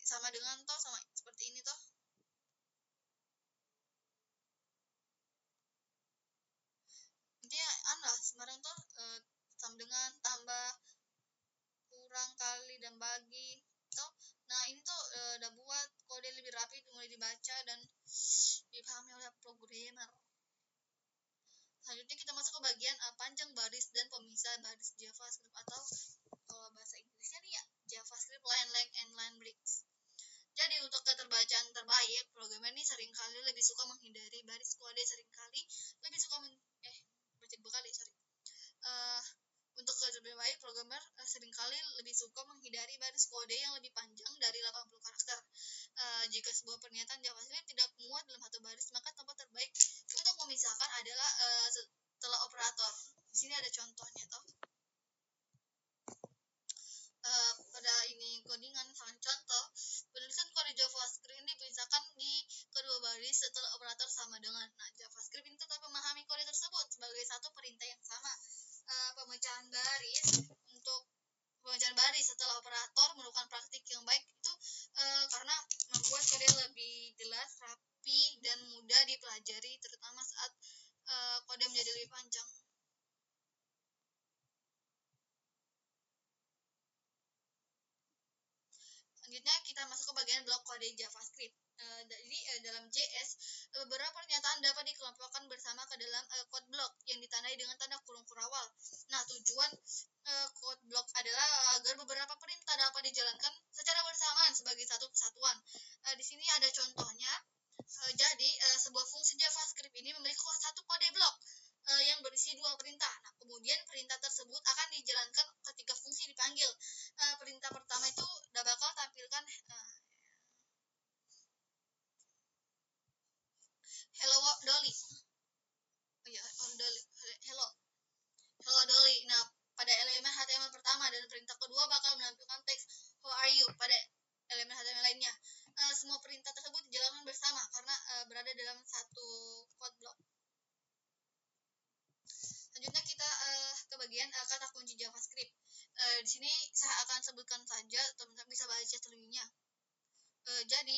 Speaker 1: sama dengan sama seperti ini intinya sekarang sama dengan tambah, kurang, kali, dan bagi nah ini udah buat kode lebih rapi, mulai dibaca dan dipahami oleh programmer. Selanjutnya kita masuk ke bagian panjang baris dan pemisah baris JavaScript atau kalau bahasa Inggrisnya nih ya JavaScript line length and line breaks. Jadi untuk keterbacaan terbaik, programmer ini seringkali lebih suka menghindari baris kode, seringkali lebih suka untuk lebih baik, programmer seringkali lebih suka menghindari baris kode yang lebih panjang dari 80 karakter. Jika sebuah pernyataan JavaScript tidak muat dalam satu baris, maka tempat terbaik untuk memisahkan adalah setelah operator. Di sini ada contohnya pada ini codingan sama contoh penulisan kode JavaScript ini dipisahkan di kedua baris setelah operator sama dengan. Nah, JavaScript ini tetap memahami kode tersebut sebagai satu perintah yang sama. Pemecahan baris setelah operator merupakan praktik yang baik itu karena membuat kode lebih jelas, rapi, dan mudah dipelajari, terutama saat kode menjadi lebih panjang. Selanjutnya kita masuk ke bagian blok kode JavaScript. Jadi dalam JS beberapa pernyataan dapat dikelompokkan bersama ke dalam code block yang ditandai dengan tanda kurung kurawal. Nah, tujuan code block adalah agar beberapa perintah dapat dijalankan secara bersamaan sebagai satu kesatuan. Di sini ada contohnya. Jadi sebuah fungsi JavaScript ini memiliki satu kode blok yang berisi dua perintah. Nah, kemudian perintah tersebut akan dijalankan ketika fungsi dipanggil. Perintah pertama itu udah bakal tampilkan hello Dolly. Oh ya, hello Dolly. Nah, pada elemen HTML pertama dan perintah kedua bakal menampilkan teks how are you pada elemen HTML lainnya. Semua perintah tersebut dijalankan bersama karena berada dalam satu code block. Selanjutnya kita ke bagian kata kunci JavaScript. Di sini saya akan sebutkan saja, teman-teman bisa baca selebihnya. Jadi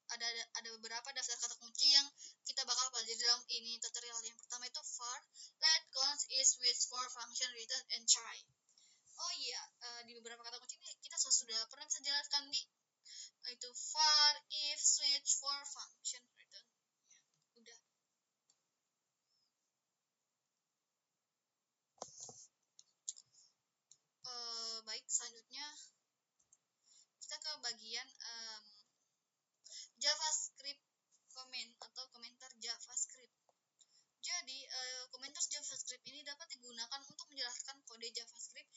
Speaker 1: ada beberapa daftar kata kunci yang kita bakal pelajari dalam ini tutorial. Yang pertama itu for, let, const, is, with, for, function, return, and try. Oh iya, di beberapa kata kunci ini kita sudah pernah bisa jelaskan itu for, if, switch, for, function, return. Udah. Baik, selanjutnya kita ke bagian JavaScript comment atau komentar JavaScript. Jadi, komentar JavaScript ini dapat digunakan untuk menjelaskan kode JavaScript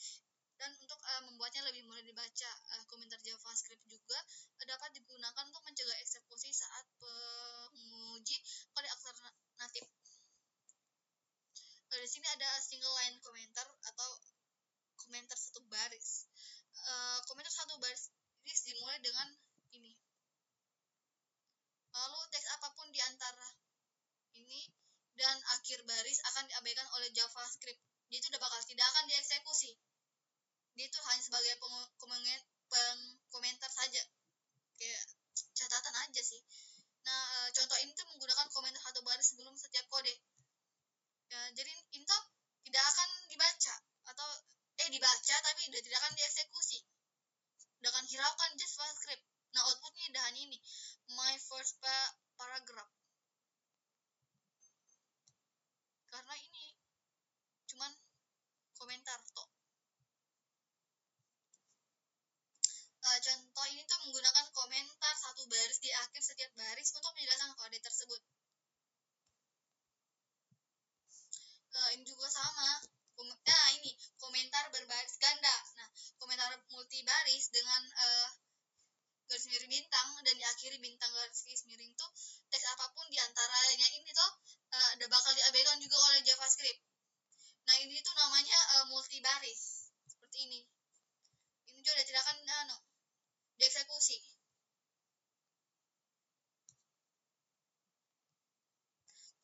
Speaker 1: dan untuk membuatnya lebih mudah dibaca. Komentar JavaScript juga dapat digunakan untuk mencegah eksekusi saat menguji kode alternatif. Di sini ada single line komentar atau komentar satu baris. Komentar satu baris dimulai dengan ini. Lalu teks apapun di antara ini dan akhir baris akan diabaikan oleh JavaScript. Dia itu tidak akan dieksekusi. Dia itu hanya sebagai pengkomentar saja. Kayak catatan aja sih. Nah, contoh ini tuh menggunakan komentar satu baris sebelum setiap kode. Jadi ini tuh tidak akan dibaca atau dibaca tapi tidak akan dieksekusi. Dengan hiraukan baris dengan garis miring bintang dan diakhiri bintang garis miring tuh teks apapun diantaranya ini tuh ada bakal diabaikan juga oleh JavaScript. Nah ini tuh namanya multi baris seperti ini. Ini juga tidak akan dieksekusi.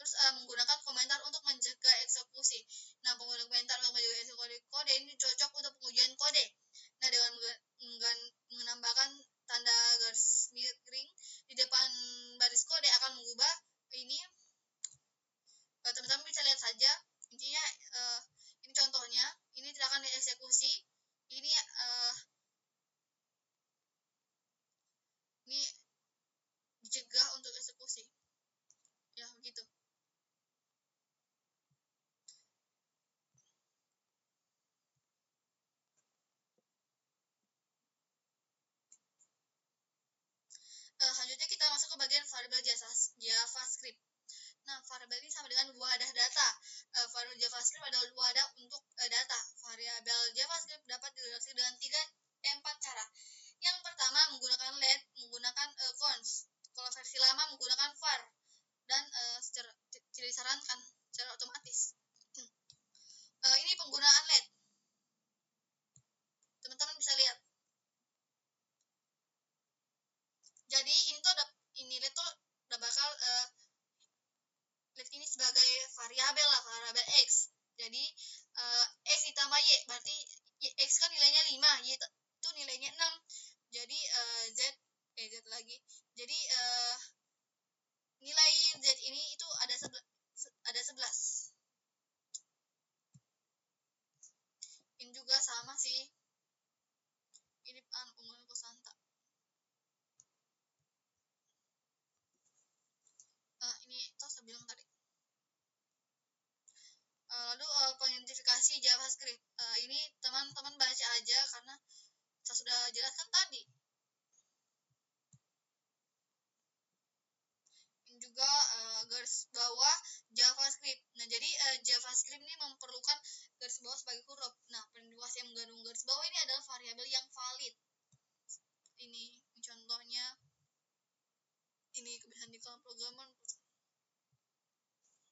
Speaker 1: Terus menggunakan komentar untuk mencegah eksekusi. Nah penggunaan komentar untuk mencegah eksekusi kode ini cocok untuk pengujian kode. Nah dengan menambahkan tanda garis miring di depan baris kode akan mengubah ini. Teman-teman bisa lihat saja. Intinya ini contohnya. Ini tidak akan dieksekusi. Ini dicegah untuk eksekusi. Ya begitu. Selanjutnya kita masuk ke bagian variabel JavaScript. Nah, variabel ini sama dengan wadah data. Variabel JavaScript adalah wadah untuk data. Variabel JavaScript dapat diredaksi dengan 4 cara. Yang pertama menggunakan let, menggunakan const. Kalau versi lama menggunakan var dan tidak disarankan secara otomatis. Ini penggunaan let. Teman-teman bisa lihat. Jadi ini let tuh udah bakal let ini sebagai variabel lah, variabel x. Jadi x ditambah y berarti x kan nilainya 5, y itu nilainya 6. Jadi z lagi. Jadi nilai z ini itu ada 11. Ini juga sama sih. Ini penggunaan kosanta. Ini toh saya bilang tadi. Lalu pengidentifikasi JavaScript. Ini teman-teman baca aja karena saya sudah jelaskan tadi. Ini juga garis bawah JavaScript. Nah, jadi JavaScript ini memerlukan garis bawah sebagai huruf. Nah, pendewasa yang mengandung garis bawah ini adalah variabel yang valid. Ini contohnya. Ini kebiasaan di kalangan programmer.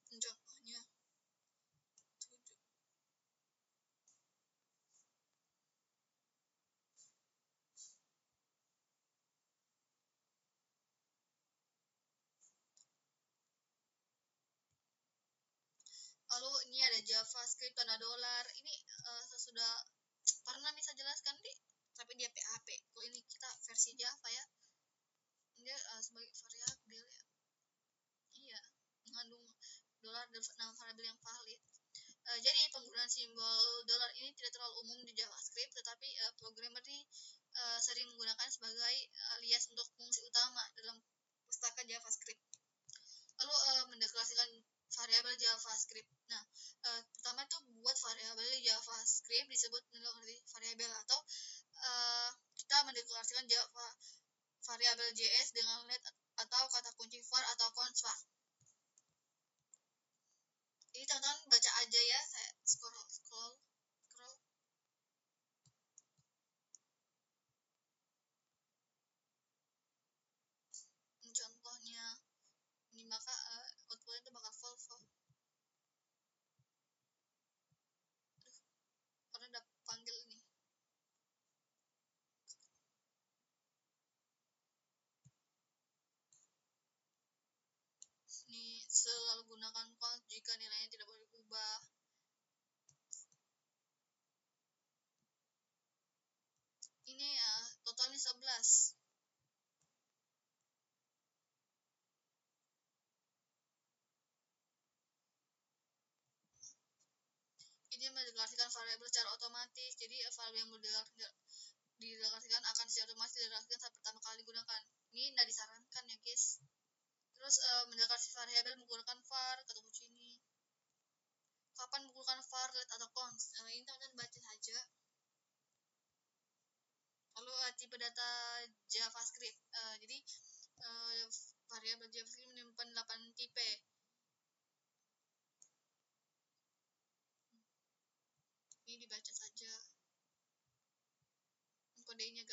Speaker 1: Contohnya. Lalu ini ada JavaScript tanda dolar. Ini saya sudah pernah nih saya jelaskan tapi dia PHP. Kalau ini kita versi Java ya. Dia sebagai variabel ya. Iya, mengandung dolar dan variabel yang valid. Jadi penggunaan simbol dolar ini tidak terlalu umum di JavaScript, tetapi programmer ini sering menggunakan sebagai alias untuk fungsi utama dalam pustaka JavaScript. Lalu mendeklarasikan variabel JavaScript. Nah, pertama itu buat variabel JavaScript disebut variabel atau kita mendeklarasikan variabel JS dengan let atau kata kunci var atau const var. Ini teman-teman baca aja ya, saya scroll. Ini contohnya. Ini maka outputnya itu bakal Volvo. Karena udah panggil ini. Ini selalu gunakan const jika nilainya tidak boleh diubah. Ini totalnya 11. Ini mendeklarasikan variabel secara otomatis. Jadi variabel yang dideklarasikan akan secara otomatis dideklarasikan saat pertama kali digunakan. Ini tidak disarankan ya guys. Terus mendeklarasi variabel menggunakan var, kata kunci ini. Kapan menggunakan var, let atau const? Ini teman-teman baca saja. Lalu tipe data JavaScript. Jadi variabel JavaScript menyimpan 8 tipe. Ini dibaca saja. Kodenya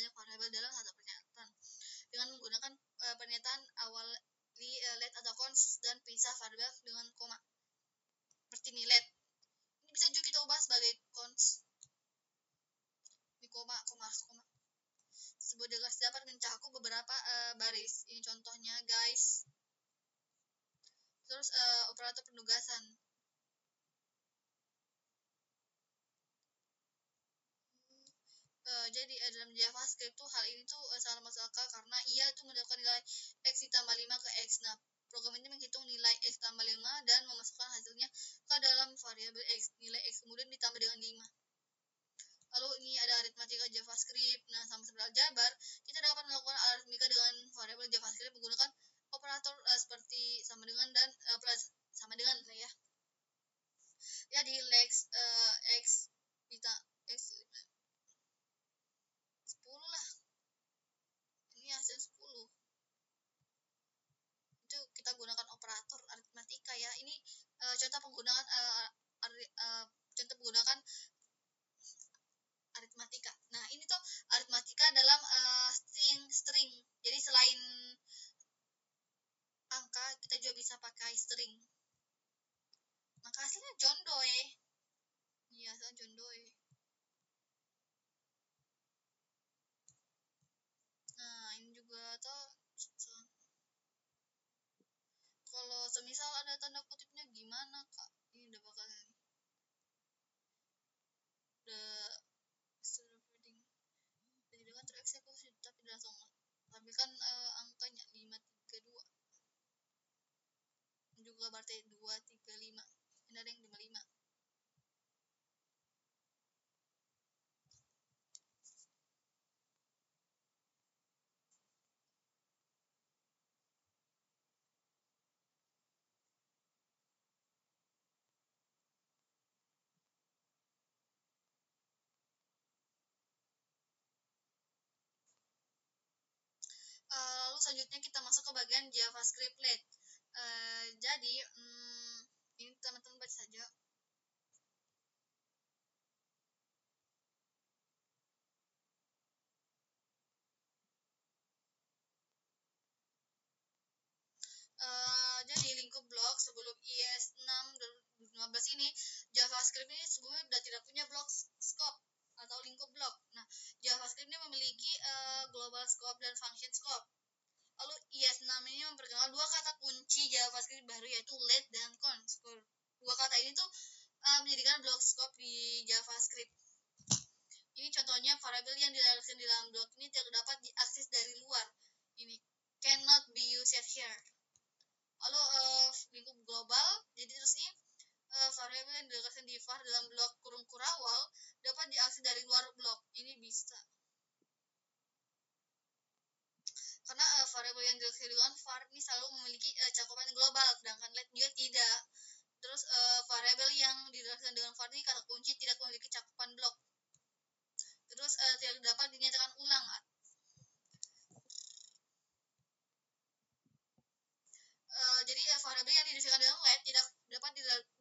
Speaker 1: banyak variabel dalam satu pernyataan dengan menggunakan pernyataan awal let atau cons dan pisah variabel dengan koma. Seperti ini let. Ini bisa juga kita ubah sebagai cons. Ini koma. Sebuah deklarasi dapat mencakup beberapa baris. Ini contohnya, guys. Terus operator penugasan. Jadi dalam JavaScript tuh hal ini tuh sangat masuk akal karena ia tuh mendapatkan nilai x ditambah 5 ke x. Nah, program ini menghitung nilai x tambah 5 dan memasukkan hasilnya ke dalam variabel x. Nilai x kemudian ditambah dengan 5. Lalu ini ada aritmatika JavaScript. Nah, sama seperti aljabar, kita dapat melakukan aritmatika dengan variabel JavaScript menggunakan operator seperti sama dengan dan plus sama dengan ya. Jadi x kita x 10 lah. Ini hasil 10. Itu kita gunakan operator aritmatika ya. Ini contoh penggunaan contoh penggunaan aritmatika. Nah, ini tuh aritmatika dalam string. Jadi selain angka, kita juga bisa pakai string. Maka hasilnya John Doe. Iya, hasilnya John Doe. Nah, ini juga tuh kalau semisal ada tanda kutipnya gimana, Kak? Ini udah bakal jadi dengan tereksekusi tapi langsung tampilkan angkanya 532 juga berarti 235. Ini ada yang 55. Lalu selanjutnya kita masuk ke bagian JavaScript let. Jadi ini teman-teman baca saja. Jadi lingkup blok sebelum IS6 2015 ini, JavaScript ini sebelumnya sudah tidak punya blok scope atau lingkup blok. Nah, JavaScript ini memiliki global scope dan function scope. Lalu IS6 ini memperkenalkan dua kata kunci JavaScript baru, yaitu let dan const. Dua kata ini tuh menjadikan blok scope di JavaScript. Ini contohnya variabel yang dilakukan di dalam blok ini tidak dapat diakses dari luar. Ini cannot be used here. Lalu lingkup global, jadi terus ini variabel yang dilakukan di var dalam blok kurung kurawal dapat diakses dari luar blok. Ini bisa. Karena variabel yang dilakukan dengan var ini selalu memiliki cakupan global, sedangkan let juga tidak. Terus variabel yang dilakukan dengan var ini kata kunci tidak memiliki cakupan blok. Terus tidak dapat dinyatakan ulang. Jadi variabel yang didefinisikan dengan let tidak dapat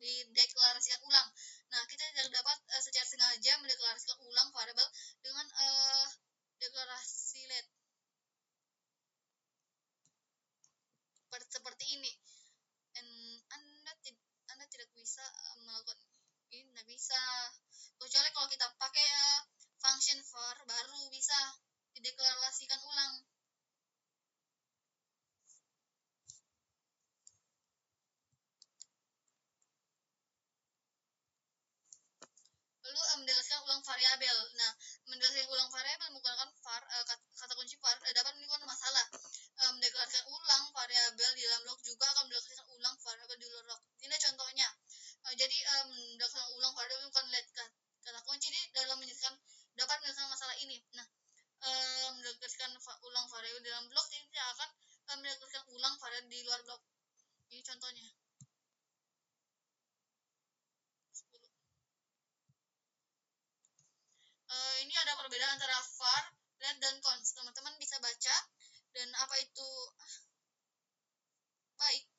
Speaker 1: dideklarasikan ulang. Nah, kita tidak dapat secara sengaja mendeklarasikan ulang variabel dengan deklarasi let. Seperti ini. Anda tidak bisa melakukan ini, tidak bisa. Kecuali kalau kita pakai function var baru bisa dideklarasikan ulang. Lalu mendeklarasikan ulang variabel. Nah, mendeklarasikan ulang variabel menggunakan var, kata kunci var dapat menimbulkan masalah. Mendeklarasikan ulang variabel di dalam blok juga akan mendeklarasikan ulang variabel di luar blok. Ini contohnya. Jadi mendeklarasikan ulang variabel bukan let kata kunci ini dalam menyelesaikan dapat menyelesaikan masalah ini. Nah, mendeklarasikan ulang variabel di dalam blok ini tidak akan mendeklarasikan ulang variabel di luar blok. Ini contohnya. Ini ada perbedaan antara var, let, dan const. Teman-teman bisa baca. Dan apa itu baik?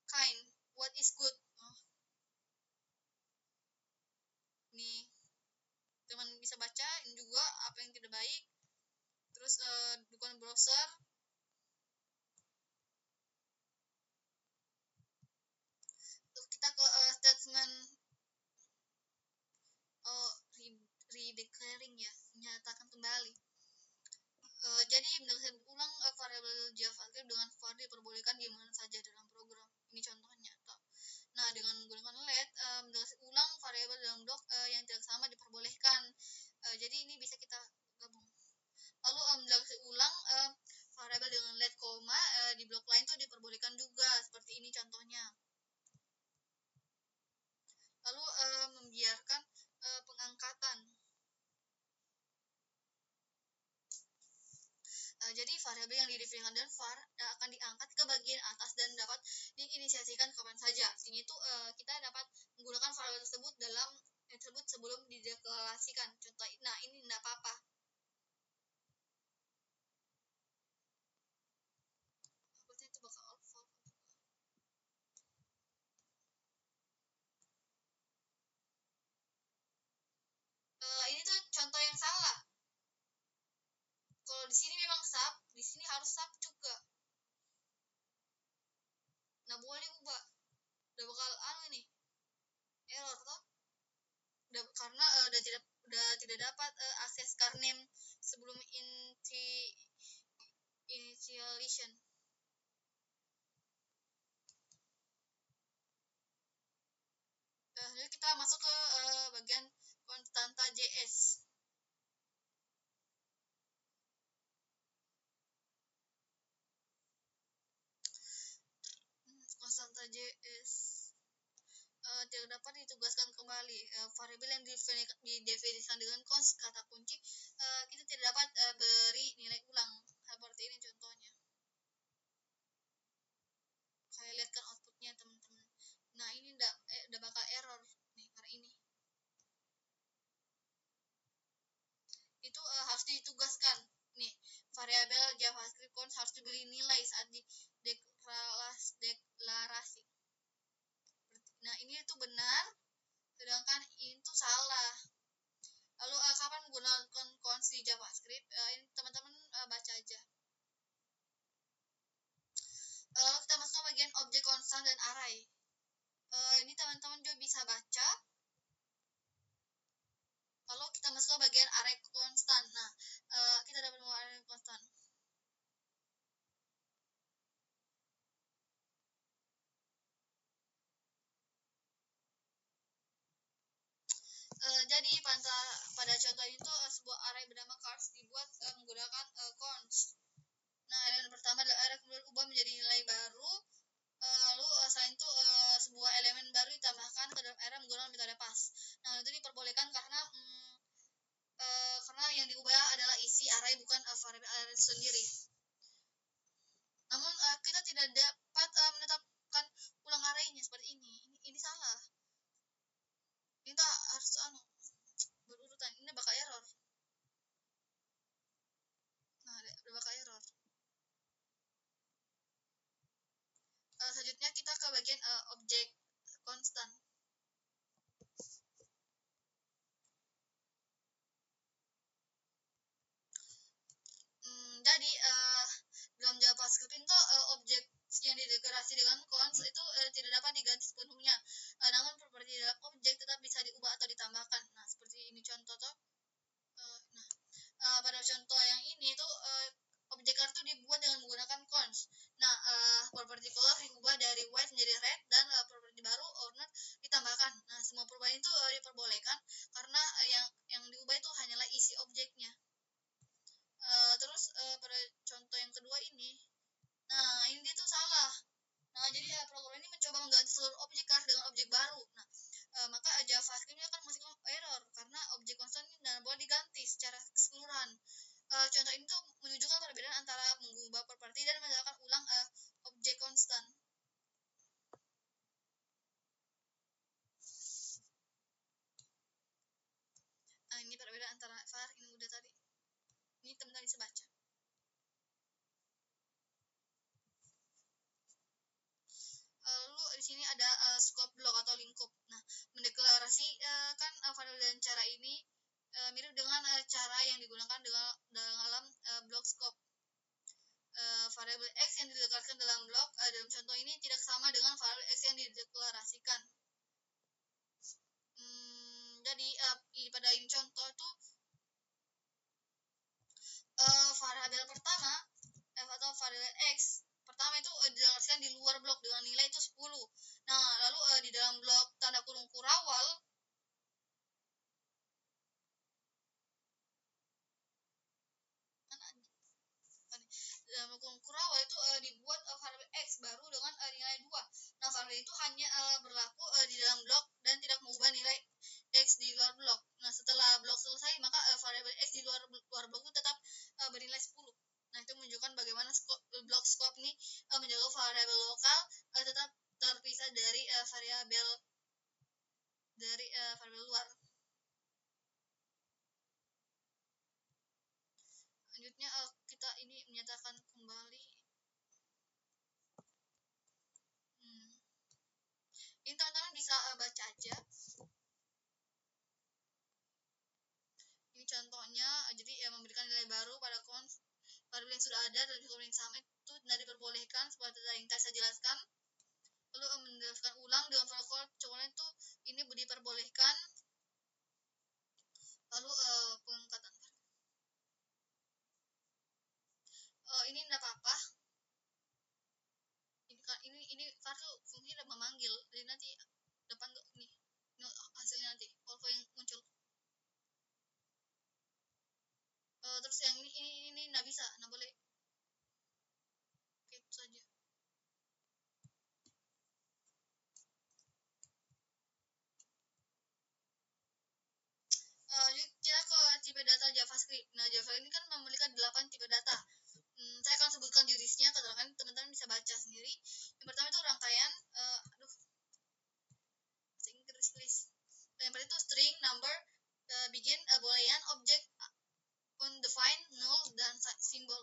Speaker 1: Kind. What is good? Ini teman bisa baca. Ini juga apa baik. Terus dukungan browser. Terus kita ke statement redeclaring ya, menyatakan kembali. Jadi menuliskan ulang variabel JavaScript dengan var diperbolehkan di mana saja dalam program. Ini contohnya. Nah, dengan menggunakan let, menuliskan ulang variabel dalam blok yang tidak sama diperbolehkan. Jadi ini bisa kita gabung. Lalu menuliskan ulang variabel dengan let koma di blok lain tuh diperbolehkan juga. Seperti ini contohnya. Lalu membiarkan pengangkatan. Jadi variabel yang didefinisikan dan var akan diangkat ke bagian atas dan dapat diinisiasikan kapan saja. Sini tuh kita dapat menggunakan variabel tersebut dalam tersebut sebelum dideklarasikan. Contoh, nah ini tidak apa-apa. Itu bakal outfall. Ini tuh contoh yang salah. Kalau di sini memang sub, di sini harus sub juga. Nah boleh ubah. Udah bakal nih error toh. Karena udah tidak dapat akses car name sebelum initialization. Jadi kita masuk ke bagian konstanta JS. Konstanta JS tidak dapat ditugaskan kembali. Variabel yang didefinisikan dengan const kata kunci kita tidak dapat beri nilai ulang. Seperti ini contohnya. Saya lihatkan outputnya teman-teman. Nah ini udah bakal error nih karena ini. Itu harus ditugaskan. Nih variabel JavaScript const harus diberi nilai saat deklarasi. Nah ini itu benar, sedangkan ini tuh salah. Lalu kapan menggunakan const di JavaScript? Ini teman-teman baca aja. Lalu kita masuk ke bagian objek konstan dan array. Ini teman-teman juga bisa baca. Lalu kita masuk ke bagian array konstan. Nah, kita dapat menggunakan array konstan. Jadi pada contoh itu sebuah array bernama cars dibuat menggunakan const. Nah, elemen pertama adalah array kemudian ubah menjadi nilai baru. Lalu selain itu sebuah elemen baru ditambahkan ke dalam array menggunakan metode pass. Nah, itu diperbolehkan karena yang diubah adalah isi array bukan variabel array sendiri. Namun kita tidak dapat menetapkan ulang arraynya seperti ini. Ini salah. Kita harus berurutan. Ini bakal error. Nah, udah bakal error. Selanjutnya kita ke bagian objek konstan. Jadi dalam JavaScript itu objek yang dideklarasi dengan const itu tidak dapat diganti sepenuhnya. Namun properti dalam objek tetap bisa diubah atau ditambahkan. Nah, seperti ini contoh toh. Pada contoh yang ini tuh objek kartu dibuat dengan menggunakan const. Nah, properti color diubah dari white menjadi red dan properti baru ornate ditambahkan. Nah, semua perubahan itu diperbolehkan karena yang diubah itu hanyalah isi objeknya. Terus pada contoh yang kedua ini, nah ini tuh salah. Nah, jadi program ini mencoba mengganti seluruh objek class dengan objek baru. Nah, maka JavaScript-nya akan masih error karena objek konstan ini tidak boleh diganti secara keseluruhan. Contoh ini tuh menunjukkan perbedaan antara mengubah properti dan menyalakan ulang objek konstan. Nah, ini perbedaan antara var ini udah tadi. Ini teman-teman bisa baca. Lalu di sini ada scope block atau lingkup. Nah, mendeklarasikan variabel dan cara ini mirip dengan cara yang digunakan dengan dideklarasikan dalam blok. Dalam contoh ini tidak sama dengan variabel X yang dideklarasikan. Jadi pada ini contoh itu variabel pertama f atau variabel X pertama itu dideklarasikan di luar blok dengan nilai itu 10. Nah, lalu di dalam blok tanda kurung kurawal dalam kurung kurawal itu dibuat variabel X baru dengan nilai 2. Nah, variabel itu hanya berlaku di dalam blok dan tidak mengubah nilai X di luar blok. Nah, setelah blok selesai, maka variabel X di luar blok itu tetap bernilai 10. Nah, itu menunjukkan bagaimana blok scope ini menjaga variabel lokal tetap terpisah dari variabel luar. Selanjutnya kita ini menyatakan kembali. Ini teman-teman bisa baca aja. Ini contohnya, jadi memberikan nilai baru pada variabel yang sudah ada dan juga yang sama itu tidak diperbolehkan seperti yang saya jelaskan. Lalu menjelaskan ulang dengan protokol coklat itu ini diperbolehkan. Lalu pengangkatan ini tidak apa-apa. Ini kartu fungsinya udah memanggil, jadi nanti depan ini hasilnya nanti kalau yang muncul. Terus yang ini nggak bisa, nggak boleh. Oke, itu saja. Kita ke tipe data JavaScript. Nah, Java ini kan memiliki 8 tipe data. Saya akan sebutkan jenisnya, katakan teman-teman bisa baca sendiri. Yang pertama itu rangkaian, Inggris please. Yang pertama itu string, number, begin, boolean, object, undefined, null, dan symbol.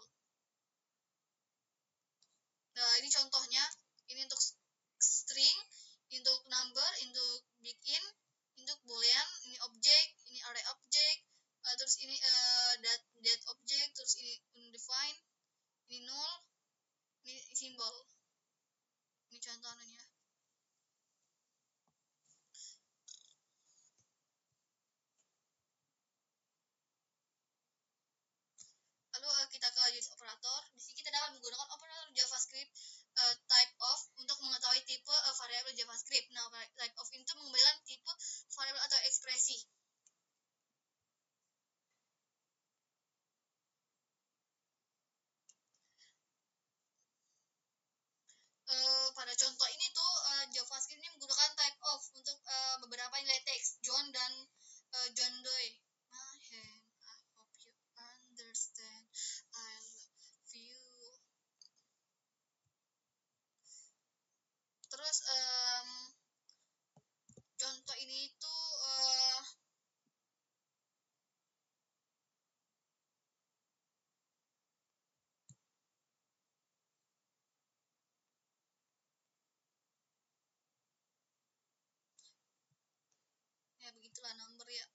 Speaker 1: Nah, ini contohnya. Ini untuk string, untuk number, untuk begin, untuk boolean, ini object, ini array object, terus ini date object, terus ini undefined, ini null, ini symbol. Ini contohnya. Lalu kita ke use operator. Di sini kita dapat menggunakan operator JavaScript type of untuk mengetahui tipe variabel JavaScript. Nah, type of itu mengembalikan tipe variabel atau ekspresi. Pada contoh ini tuh JavaScript ini menggunakan type of untuk beberapa nilai teks John dan John Doe. I hope you understand. I love you. Terus contoh ini tuh ya begitulah nomor ya.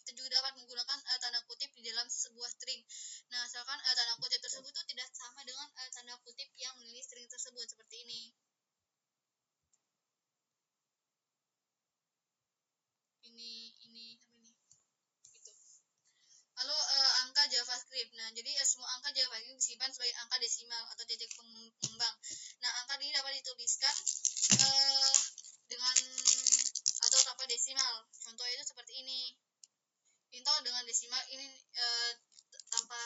Speaker 1: kita juga dapat menggunakan tanda kutip di dalam sebuah string. Nah, asalkan tanda kutip tersebut itu tidak sama dengan tanda kutip yang menulis string tersebut seperti ini. Ini gitu. Lalu angka JavaScript. Nah, jadi semua angka JavaScript disimpan sebagai angka desimal atau titik pengembang. Nah, angka ini dapat dituliskan dengan atau tanpa desimal. Contohnya itu seperti ini. Ini dengan desimal, ini tanpa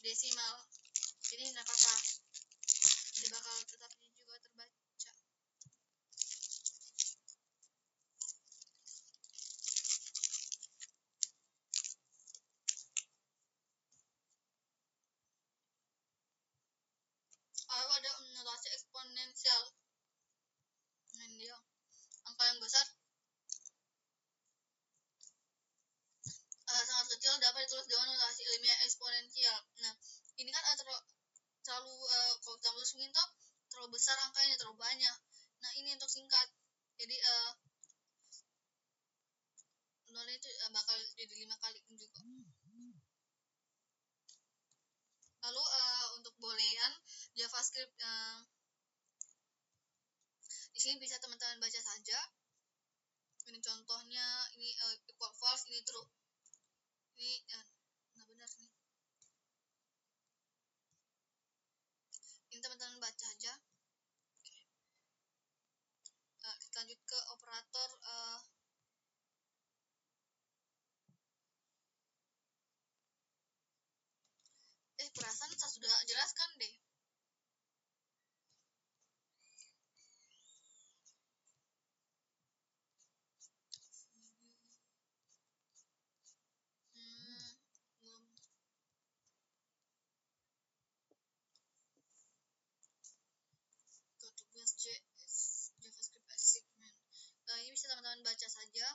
Speaker 1: desimal. Jadi tidak apa-apa. Dia bakal tetap juga terbaca. Lalu ada notasi eksponensial. Ini dia. Angka yang besar sangat kecil dapat ditulis dengan notasi ilmiah eksponensial. Nah, ini kan terlalu kalau kita tulis begini tuh terlalu besar angkanya, terlalu banyak. Nah, ini untuk singkat. Jadi nolnya itu bakal jadi 5 kali juga. Lalu untuk boolean JavaScript di sini bisa teman-teman baca saja. Ini contohnya, ini equal false, ini true. Ini nggak benar nih. Ini teman-teman baca aja. Kita lanjut ke operator perasaan saya sudah jelaskan deh. JavaScript assignment. Ini bisa teman-teman baca saja.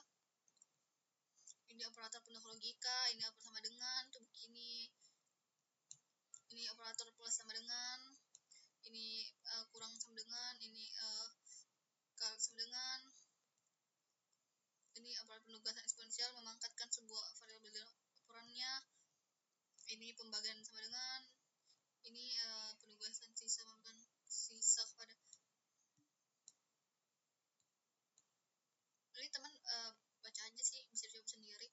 Speaker 1: Ini operator penuh logika, ini apa sama dengan, itu begini. Ini operator plus sama dengan, ini kurang sama dengan, ini kali sama dengan. Ini operator penugasan eksponensial memangkatkan sebuah variabel dalam ukurannya. Ini pembagian sama dengan, ini penugasan sisa pada. Ini teman baca aja sih, bisa jawab sendiri.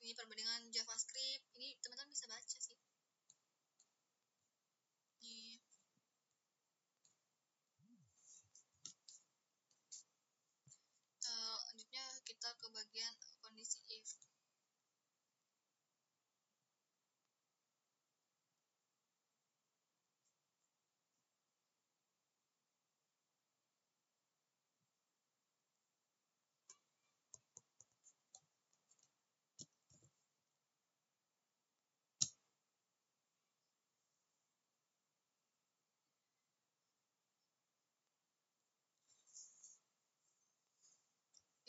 Speaker 1: Ini perbandingan JavaScript. Ini teman-teman bisa baca sih. Ini lanjutnya kita ke bagian kondisi if.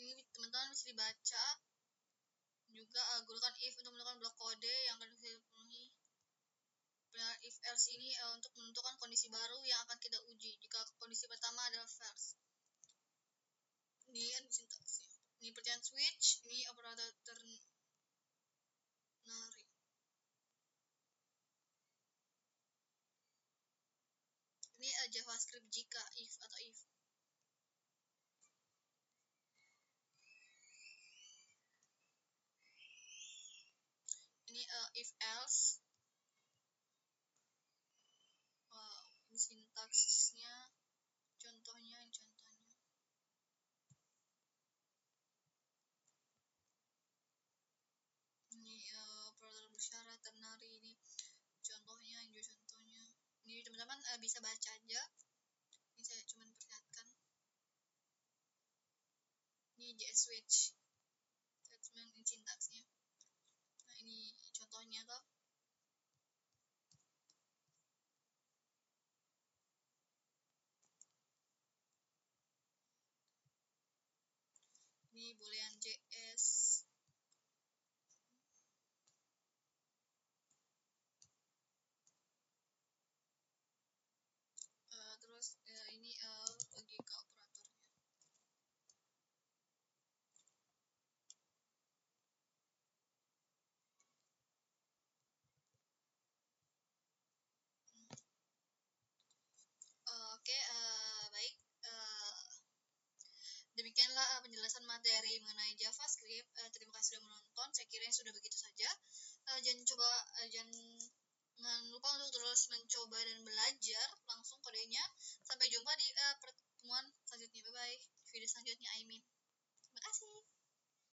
Speaker 1: Ini teman-teman bisa dibaca juga. Gunakan if untuk menentukan blok kode yang akan dipenuhi. If else ini untuk menentukan kondisi baru yang akan kita uji jika kondisi pertama adalah false. Ini perjalanan switch, ini operator ternary. Ini JavaScript jika if atau if. Ini if else. Ini sintaksnya, contohnya. Ini operator bersyarat ternary, ini contohnya. Ini teman-teman bisa baca aja. Ini saya cuma perlihatkan. Ini JS switch. Ini sintaksnya. Nah, ini contohnya toh. Ini boolean JS. ini logika operatornya. Oke, baik. Demikianlah penjelasan materi mengenai JavaScript. Terima kasih sudah menonton. Saya kira sudah begitu saja. Jangan lupa untuk terus mencoba dan belajar langsung kodenya. Sampai jumpa di pertemuan selanjutnya. Bye bye. Video selanjutnya, Aimin. Terima kasih.